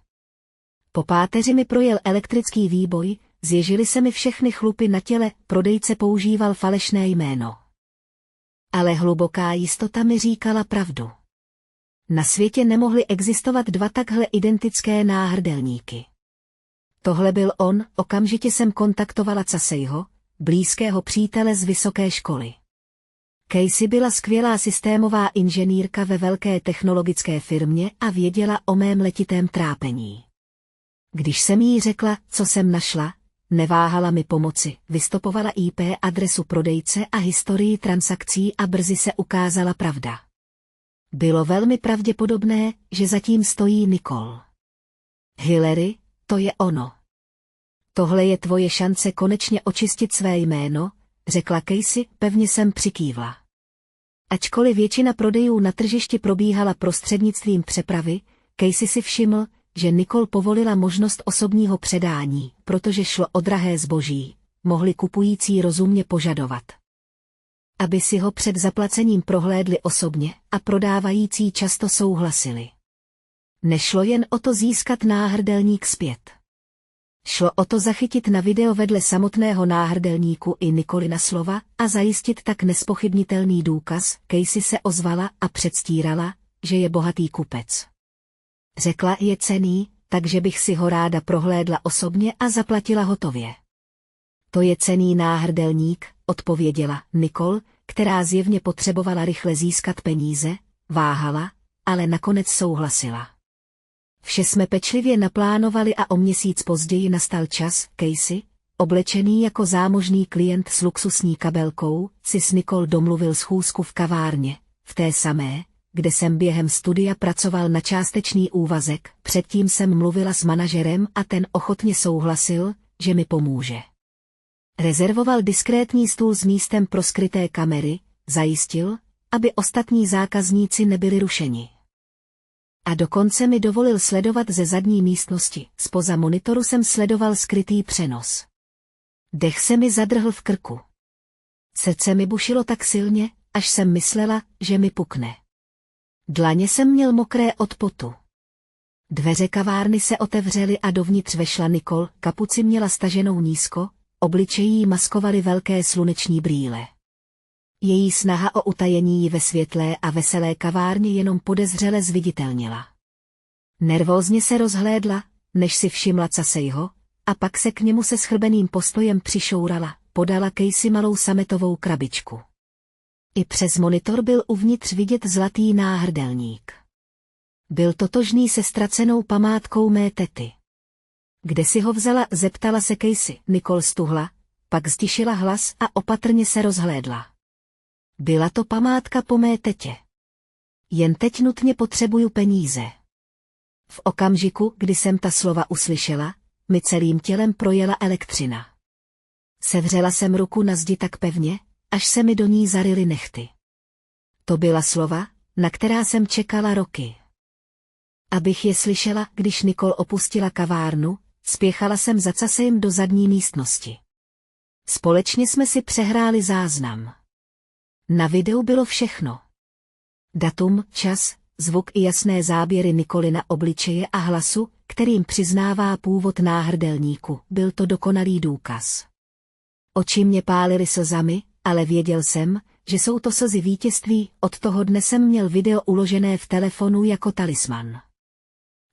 Po páteři mi projel elektrický výboj, zježily se mi všechny chlupy na těle, prodejce používal falešné jméno. Ale hluboká jistota mi říkala pravdu. Na světě nemohly existovat dva takhle identické náhrdelníky. Tohle byl on, okamžitě jsem kontaktovala Caseyho, blízkého přítele z vysoké školy. Casey byla skvělá systémová inženýrka ve velké technologické firmě a věděla o mém letitém trápení. Když jsem jí řekla, co jsem našla, neváhala mi pomoci, vystopovala IP adresu prodejce a historii transakcí a brzy se ukázala pravda. Bylo velmi pravděpodobné, že zatím stojí Nicole. Hillary, to je ono. Tohle je tvoje šance konečně očistit své jméno, řekla Casey, pevně jsem přikývla. Ačkoliv většina prodejů na tržišti probíhala prostřednictvím přepravy, Casey si všiml, že Nicole povolila možnost osobního předání, protože šlo o drahé zboží, mohli kupující rozumně požadovat, aby si ho před zaplacením prohlédli osobně, a prodávající často souhlasili. Nešlo jen o to získat náhrdelník zpět. Šlo o to zachytit na video vedle samotného náhrdelníku i Nicolina slova a zajistit tak nespochybnitelný důkaz. Casey se ozvala a předstírala, že je bohatý kupec. Řekla, je cenný, takže bych si ho ráda prohlédla osobně a zaplatila hotově. To je cenný náhrdelník, odpověděla Nicole, která zjevně potřebovala rychle získat peníze, váhala, ale nakonec souhlasila. Vše jsme pečlivě naplánovali a o měsíc později nastal čas. Casey, oblečený jako zámožný klient s luxusní kabelkou, si s Nicole domluvil schůzku v kavárně, v té samé, kde jsem během studia pracoval na částečný úvazek. Předtím jsem mluvila s manažerem a ten ochotně souhlasil, že mi pomůže. Rezervoval diskrétní stůl s místem pro skryté kamery, zajistil, aby ostatní zákazníci nebyli rušeni. A dokonce mi dovolil sledovat ze zadní místnosti, zpoza monitoru jsem sledoval skrytý přenos. Dech se mi zadrhl v krku. Srdce mi bušilo tak silně, až jsem myslela, že mi pukne. Dlaně jsem měl mokré od potu. Dveře kavárny se otevřely a dovnitř vešla Nicole, kapuci měla staženou nízko, obličejí maskovaly velké sluneční brýle. Její snaha o utajení ji ve světlé a veselé kavárně jenom podezřele zviditelnila. Nervózně se rozhlédla, než si všimla Caseyho, a pak se k němu se schrbeným postojem přišourala, podala Casey malou sametovou krabičku. I přes monitor byl uvnitř vidět zlatý náhrdelník. Byl totožný se ztracenou památkou mé tety. Kde si ho vzala, zeptala se Casey. Nicole stuhla, pak ztišila hlas a opatrně se rozhlédla. Byla to památka po mé tetě. Jen teď nutně potřebuju peníze. V okamžiku, kdy jsem ta slova uslyšela, mi celým tělem projela elektřina. Sevřela jsem ruku na zdi tak pevně, až se mi do ní zaryly nehty. To byla slova, na která jsem čekala roky. Abych je slyšela, když Nicole opustila kavárnu, spěchala jsem za Caseyem do zadní místnosti. Společně jsme si přehráli záznam. Na videu bylo všechno. Datum, čas, zvuk i jasné záběry Nicolina obličeje a hlasu, kterým přiznává původ náhrdelníku. Byl to dokonalý důkaz. Oči mě pálily slzami, ale věděl jsem, že jsou to slzy vítězství. Od toho dne jsem měl video uložené v telefonu jako talisman.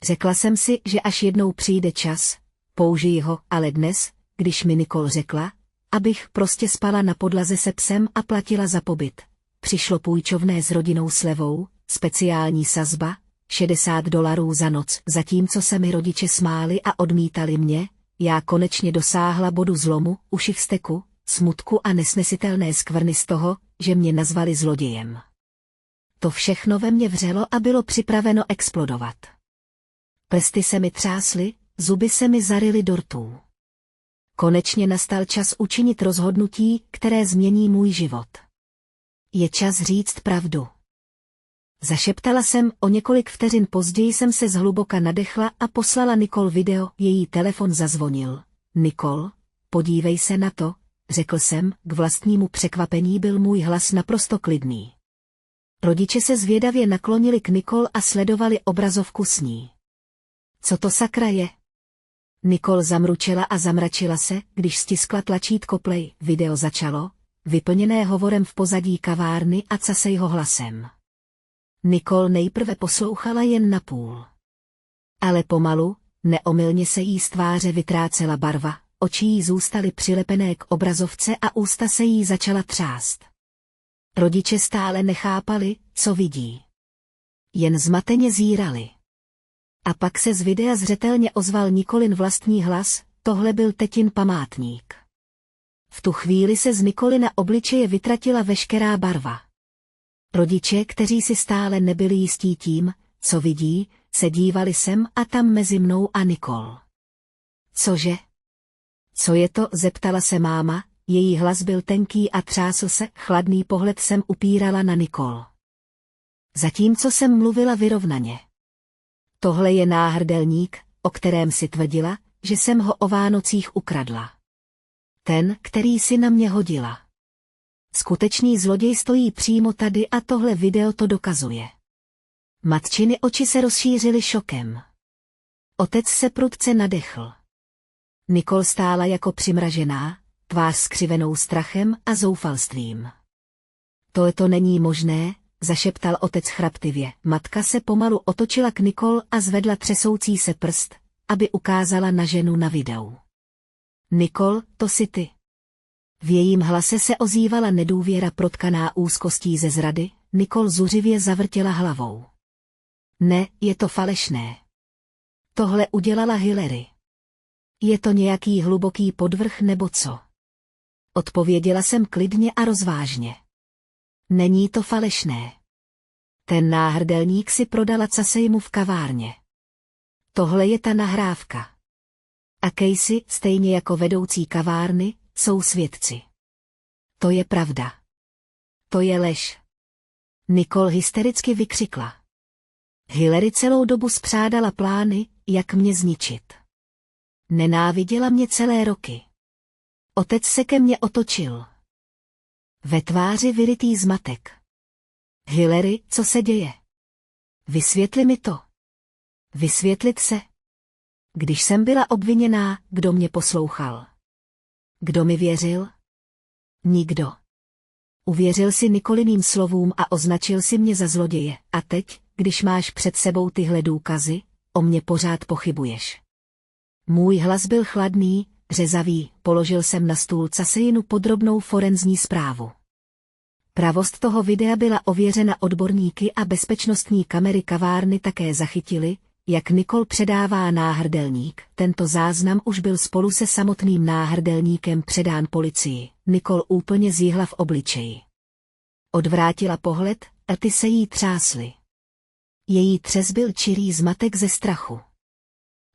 Řekla jsem si, že až jednou přijde čas, použiji ho, ale dnes, když mi Nicole řekla, abych prostě spala na podlaze se psem a platila za pobyt. Přišlo půjčovné s rodinnou slevou, speciální sazba, $60 za noc, zatímco se mi rodiče smáli a odmítali mě, já konečně dosáhla bodu zlomu, uši vzteku, smutku a nesnesitelné skvrny z toho, že mě nazvali zlodějem. To všechno ve mně vřelo a bylo připraveno explodovat. Prsty se mi třásly, zuby se mi zaryly do rtů. Konečně nastal čas učinit rozhodnutí, které změní můj život. Je čas říct pravdu. Zašeptala jsem, o několik vteřin později jsem se zhluboka nadechla a poslala Nicole video, její telefon zazvonil. Nicole, podívej se na to, řekl jsem, k vlastnímu překvapení byl můj hlas naprosto klidný. Rodiče se zvědavě naklonili k Nicole a sledovali obrazovku s ní. Co to sakra je? Nicole zamručela a zamračila se, když stiskla tlačítko play. Video začalo, vyplněné hovorem v pozadí kavárny a Caseyho hlasem. Nicole nejprve poslouchala jen napůl. Ale pomalu, neomylně se jí z tváře vytrácela barva, oči jí zůstaly přilepené k obrazovce a ústa se jí začala třást. Rodiče stále nechápali, co vidí. Jen zmateně zírali. A pak se z videa zřetelně ozval Nicolin vlastní hlas, tohle byl tetin památník. V tu chvíli se z Nicolina obličeje vytratila veškerá barva. Rodiče, kteří si stále nebyli jistí tím, co vidí, se dívali sem a tam mezi mnou a Nicole. Cože? Co je to, zeptala se máma, její hlas byl tenký a třásl se, chladný pohled jsem upírala na Nicole. Zatímco jsem mluvila vyrovnaně. Tohle je náhrdelník, o kterém si tvrdila, že jsem ho o Vánocích ukradla. Ten, který si na mě hodila. Skutečný zloděj stojí přímo tady a tohle video to dokazuje. Matčiny oči se rozšířily šokem. Otec se prudce nadechl. Nicole stála jako přimražená, tvář skřivenou strachem a zoufalstvím. To není možné, zašeptal otec chraptivě. Matka se pomalu otočila k Nicole a zvedla třesoucí se prst, aby ukázala na ženu na videu. Nicole, to jsi ty. V jejím hlase se ozývala nedůvěra protkaná úzkostí ze zrady, Nicole zuřivě zavrtěla hlavou. Ne, je to falešné. Tohle udělala Hillary. Je to nějaký hluboký podvrh nebo co? Odpověděla jsem klidně a rozvážně. Není to falešné. Ten náhrdelník si prodala Caseymu v kavárně. Tohle je ta nahrávka. A Casey, stejně jako vedoucí kavárny, jsou svědci. To je pravda. To je lež. Nicole hystericky vykřikla. Hillary celou dobu spřádala plány, jak mě zničit. Nenáviděla mě celé roky. Otec se ke mně otočil. Ve tváři vyrytý zmatek. Hillary, co se děje? Vysvětli mi to. Vysvětlit se. Když jsem byla obviněná, kdo mě poslouchal? Kdo mi věřil? Nikdo. Uvěřil si Nicoliným slovům a označil si mě za zloděje. A teď, když máš před sebou tyhle důkazy, o mě pořád pochybuješ. Můj hlas byl chladný, řezavý, položil jsem na stůl Caseyinu podrobnou forenzní zprávu. Pravost toho videa byla ověřena odborníky a bezpečnostní kamery kavárny také zachytily, jak Nicole předává náhrdelník. Tento záznam už byl spolu se samotným náhrdelníkem předán policii. Nicole úplně zjihla v obličeji. Odvrátila pohled, rty se jí třásly. Její třes byl čirý zmatek ze strachu.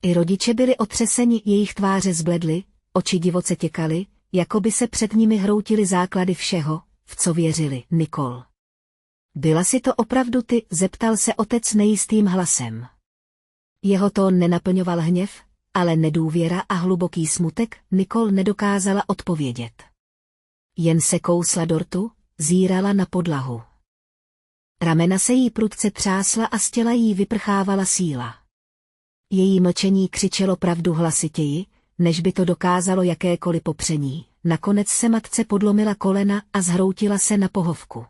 I rodiče byli otřeseni, jejich tváře zbledly, oči divoce těkaly, jako by se před nimi hroutily základy všeho, v co věřili. Nicole. Byla si to opravdu ty, zeptal se otec nejistým hlasem. Jeho tón nenaplňoval hněv, ale nedůvěra a hluboký smutek. Nicole nedokázala odpovědět. Jen se kousla do rtu, zírala na podlahu. Ramena se jí prudce třásla a z těla jí vyprchávala síla. Její mlčení křičelo pravdu hlasitěji, než by to dokázalo jakékoliv popření. Nakonec se matce podlomila kolena a zhroutila se na pohovku.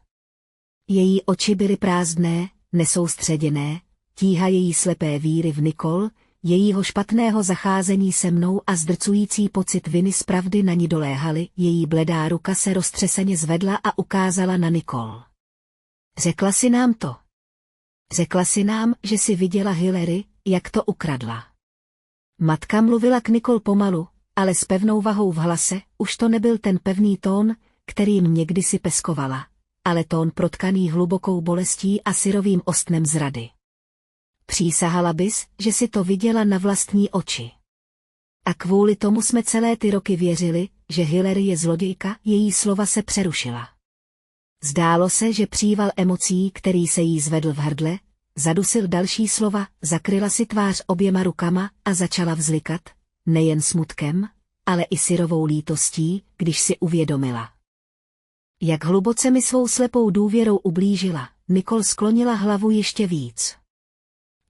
Její oči byly prázdné, nesoustředěné, tíha její slepé víry v Nicole, jejího špatného zacházení se mnou a zdrcující pocit viny z pravdy na ní doléhaly, její bledá ruka se roztřeseně zvedla a ukázala na Nicole. Řekla si nám to. Řekla si nám, že si viděla Hillary, jak to ukradla. Matka mluvila k Nicole pomalu, ale s pevnou vahou v hlase, už to nebyl ten pevný tón, kterým někdy si peskovala, ale tón protkaný hlubokou bolestí a syrovým ostnem zrady. Přísahala bys, že si to viděla na vlastní oči. A kvůli tomu jsme celé ty roky věřili, že Hillary je zlodějka, její slova se přerušila. Zdálo se, že příval emocí, který se jí zvedl v hrdle, zadusil další slova, zakryla si tvář oběma rukama a začala vzlikat, nejen smutkem, ale i syrovou lítostí, když si uvědomila. Jak hluboce mi svou slepou důvěrou ublížila, Nicole sklonila hlavu ještě víc.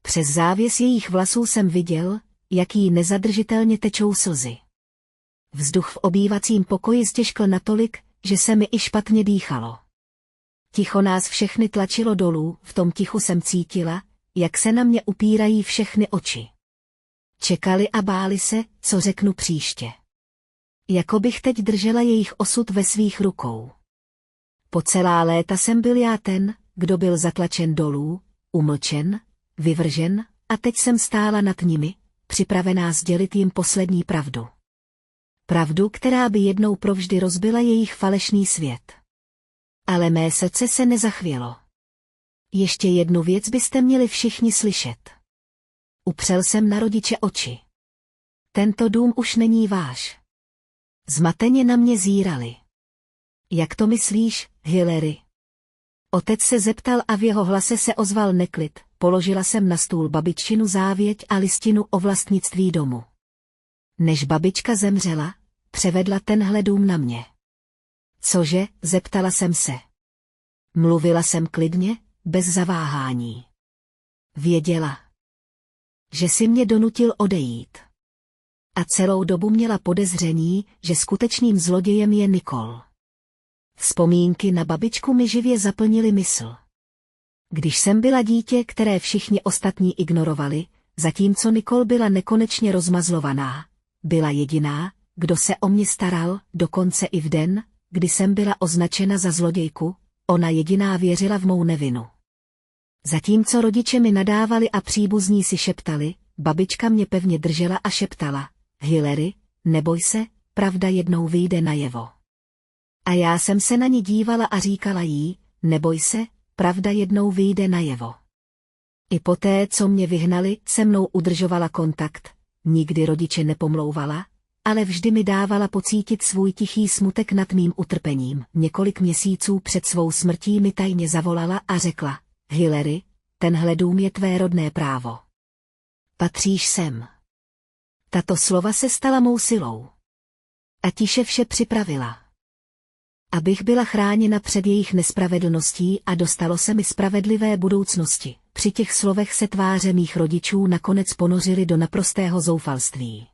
Přes závěs jejich vlasů jsem viděl, jak jí nezadržitelně tečou slzy. Vzduch v obývacím pokoji stěžkl natolik, že se mi i špatně dýchalo. Ticho nás všechny tlačilo dolů, v tom tichu jsem cítila, jak se na mě upírají všechny oči. Čekali a báli se, co řeknu příště. Jako bych teď držela jejich osud ve svých rukou. Po celá léta jsem byl já ten, kdo byl zatlačen dolů, umlčen, vyvržen, a teď jsem stála nad nimi, připravená sdělit jim poslední pravdu. Pravdu, která by jednou provždy rozbila jejich falešný svět. Ale mé srdce se nezachvělo. Ještě jednu věc byste měli všichni slyšet. Upřel jsem na rodiče oči. Tento dům už není váš. Zmateně na mě zírali. Jak to myslíš, Hillary? Otec se zeptal a v jeho hlase se ozval neklid. Položila jsem na stůl babiččinu závěť a listinu o vlastnictví domu. Než babička zemřela, převedla tenhle dům na mě. Cože, zeptala jsem se. Mluvila jsem klidně, bez zaváhání. Věděla, že si mě donutil odejít. A celou dobu měla podezření, že skutečným zlodějem je Nicole. Vzpomínky na babičku mi živě zaplnily mysl. Když jsem byla dítě, které všichni ostatní ignorovali, zatímco Nicole byla nekonečně rozmazlovaná, byla jediná, kdo se o mě staral, dokonce i v den, kdy jsem byla označena za zlodějku, ona jediná věřila v mou nevinu. Zatímco rodiče mi nadávali a příbuzní si šeptali, babička mě pevně držela a šeptala, Hillary, neboj se, pravda jednou vyjde najevo. A já jsem se na ní dívala a říkala jí, neboj se, pravda jednou vyjde najevo. I poté, co mě vyhnali, se mnou udržovala kontakt, nikdy rodiče nepomlouvala, ale vždy mi dávala pocítit svůj tichý smutek nad mým utrpením. Několik měsíců před svou smrtí mi tajně zavolala a řekla, Hillary, tenhle dům je tvé rodné právo. Patříš sem. Tato slova se stala mou silou. A tiše vše připravila. Abych byla chráněna před jejich nespravedlností a dostalo se mi spravedlivé budoucnosti. Při těch slovech se tváře mých rodičů nakonec ponořily do naprostého zoufalství.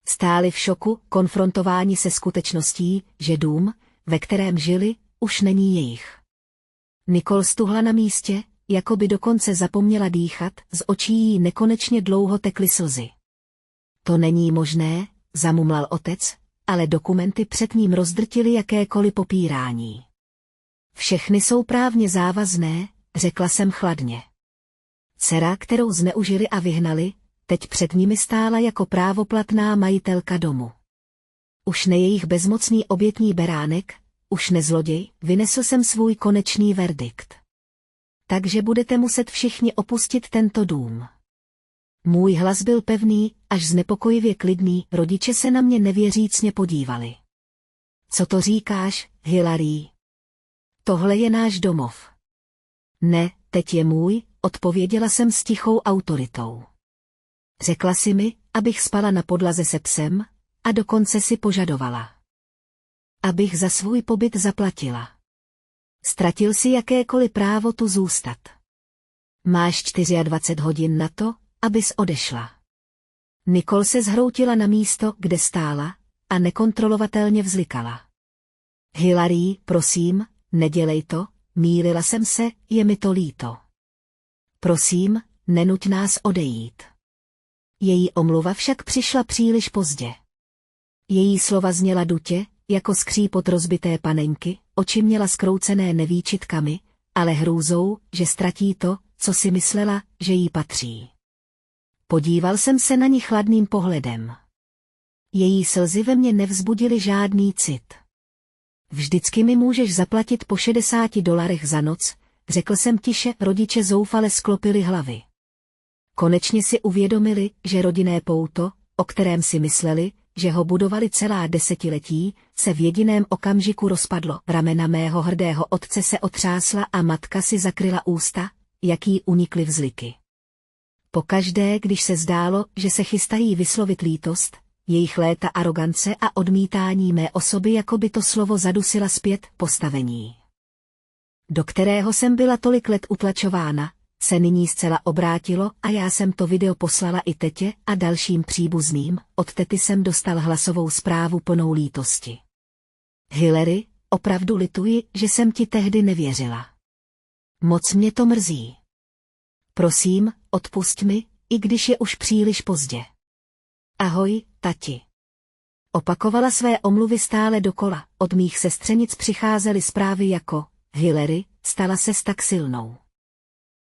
Stáli v šoku, konfrontováni se skutečností, že dům, ve kterém žili, už není jejich. Nicole stuhla na místě, jako by dokonce zapomněla dýchat, z očí jí nekonečně dlouho tekly slzy. To není možné, zamumlal otec, ale dokumenty před ním rozdrtily jakékoliv popírání. Všechny jsou právně závazné, řekla jsem chladně. Dcera, kterou zneužili a vyhnali, teď před nimi stála jako právoplatná majitelka domu. Už ne jejich bezmocný obětní beránek, už ne zloděj, vynesl jsem svůj konečný verdikt. Takže budete muset všichni opustit tento dům. Můj hlas byl pevný, až znepokojivě klidný, rodiče se na mě nevěřícně podívali. Co to říkáš, Hillary? Tohle je náš domov. Ne, teď je můj, odpověděla jsem s tichou autoritou. Řekla si mi, abych spala na podlaze se psem, a dokonce si požadovala, abych za svůj pobyt zaplatila. Ztratil si jakékoliv právo tu zůstat. Máš 24 hodin na to, abys odešla. Nicole se zhroutila na místo, kde stála, a nekontrolovatelně vzlikala. Hillary, prosím, nedělej to, mýlila jsem se, je mi to líto. Prosím, nenuť nás odejít. Její omluva však přišla příliš pozdě. Její slova zněla dutě, jako skřípot rozbité panenky, oči měla zkroucené nevíčitkami, ale hrůzou, že ztratí to, co si myslela, že jí patří. Podíval jsem se na ní chladným pohledem. Její slzy ve mně nevzbudily žádný cit. Vždycky mi můžeš zaplatit po $60 za noc, řekl jsem tiše, rodiče zoufale sklopili hlavy. Konečně si uvědomili, že rodinné pouto, o kterém si mysleli, že ho budovali celá desetiletí, se v jediném okamžiku rozpadlo. Ramena mého hrdého otce se otřásla a matka si zakryla ústa, jak jí unikly vzliky. Pokaždé, když se zdálo, že se chystají vyslovit lítost, jejich léta arogance a odmítání mé osoby jako by to slovo zadusila zpět postavení, do kterého jsem byla tolik let utlačována, se nyní zcela obrátilo a já jsem to video poslala i tetě a dalším příbuzným. Od tety jsem dostal hlasovou zprávu plnou lítosti. Hillary, opravdu lituji, že jsem ti tehdy nevěřila. Moc mě to mrzí. Prosím, odpusť mi, i když je už příliš pozdě. Ahoj, tati. Opakovala své omluvy stále dokola, od mých sestřenic přicházely zprávy jako: Hillary, stala ses tak silnou.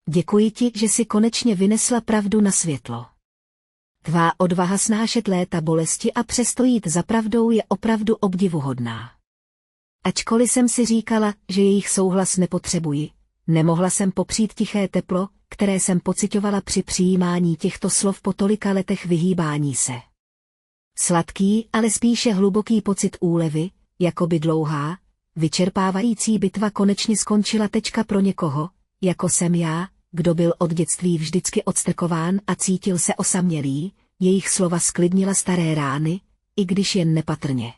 Děkuji ti, že jsi konečně vynesla pravdu na světlo. Tvá odvaha snášet léta bolesti a přesto jít za pravdou je opravdu obdivuhodná. Ačkoliv jsem si říkala, že jejich souhlas nepotřebuji, nemohla jsem popřít tiché teplo, které jsem pociťovala při přijímání těchto slov po tolika letech vyhýbání se. Sladký, ale spíše hluboký pocit úlevy, jakoby dlouhá, vyčerpávající bitva konečně skončila. Pro někoho, jako jsem já, kdo byl od dětství vždycky odstrkován a cítil se osamělý, jejich slova sklidnila staré rány, i když jen nepatrně.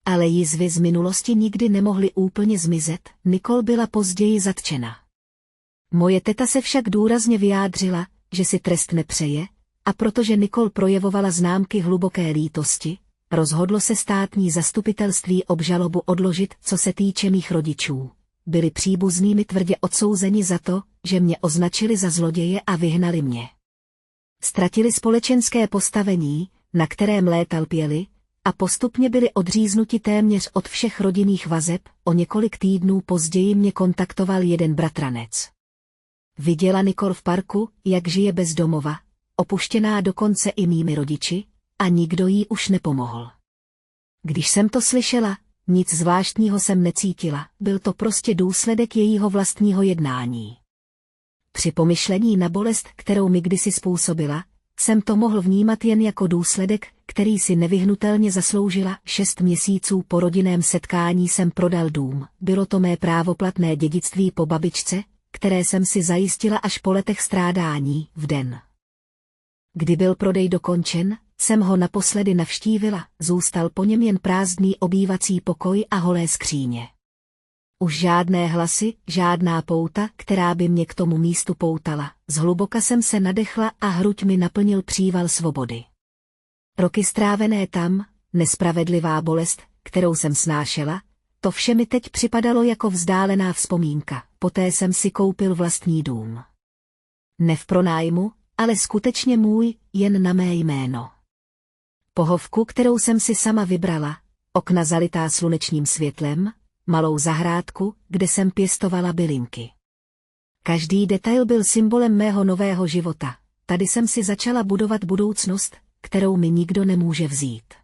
Ale jizvy z minulosti nikdy nemohly úplně zmizet, Nicole byla později zatčena. Moje teta se však důrazně vyjádřila, že si trest nepřeje, a protože Nicole projevovala známky hluboké lítosti, rozhodlo se státní zastupitelství obžalobu odložit. Co se týče mých rodičů, byli příbuznými tvrdě odsouzeni za to, že mě označili za zloděje a vyhnali mě. Ztratili společenské postavení, na kterém léta lpěli, a postupně byli odříznuti téměř od všech rodinných vazeb. O několik týdnů později mě kontaktoval jeden bratranec. Viděla Nicole v parku, jak žije bez domova, opuštěná dokonce i mými rodiči, a nikdo jí už nepomohl. Když jsem to slyšela, nic zvláštního jsem necítila, byl to prostě důsledek jejího vlastního jednání. Při pomyšlení na bolest, kterou mi kdysi způsobila, jsem to mohl vnímat jen jako důsledek, který si nevyhnutelně zasloužila. 6 měsíců po rodinném setkání jsem prodal dům. Bylo to mé právoplatné dědictví po babičce, které jsem si zajistila až po letech strádání. V den, kdy byl prodej dokončen, jsem ho naposledy navštívila, zůstal po něm jen prázdný obývací pokoj a holé skříně. Už žádné hlasy, žádná pouta, která by mě k tomu místu poutala. Zhluboka jsem se nadechla a hruď mi naplnil příval svobody. Roky strávené tam, nespravedlivá bolest, kterou jsem snášela, to vše mi teď připadalo jako vzdálená vzpomínka. Poté jsem si koupil vlastní dům. Ne v pronájmu, ale skutečně můj, jen na mé jméno. Pohovku, kterou jsem si sama vybrala, okna zalitá slunečním světlem, malou zahrádku, kde jsem pěstovala bylinky. Každý detail byl symbolem mého nového života. Tady jsem si začala budovat budoucnost, kterou mi nikdo nemůže vzít.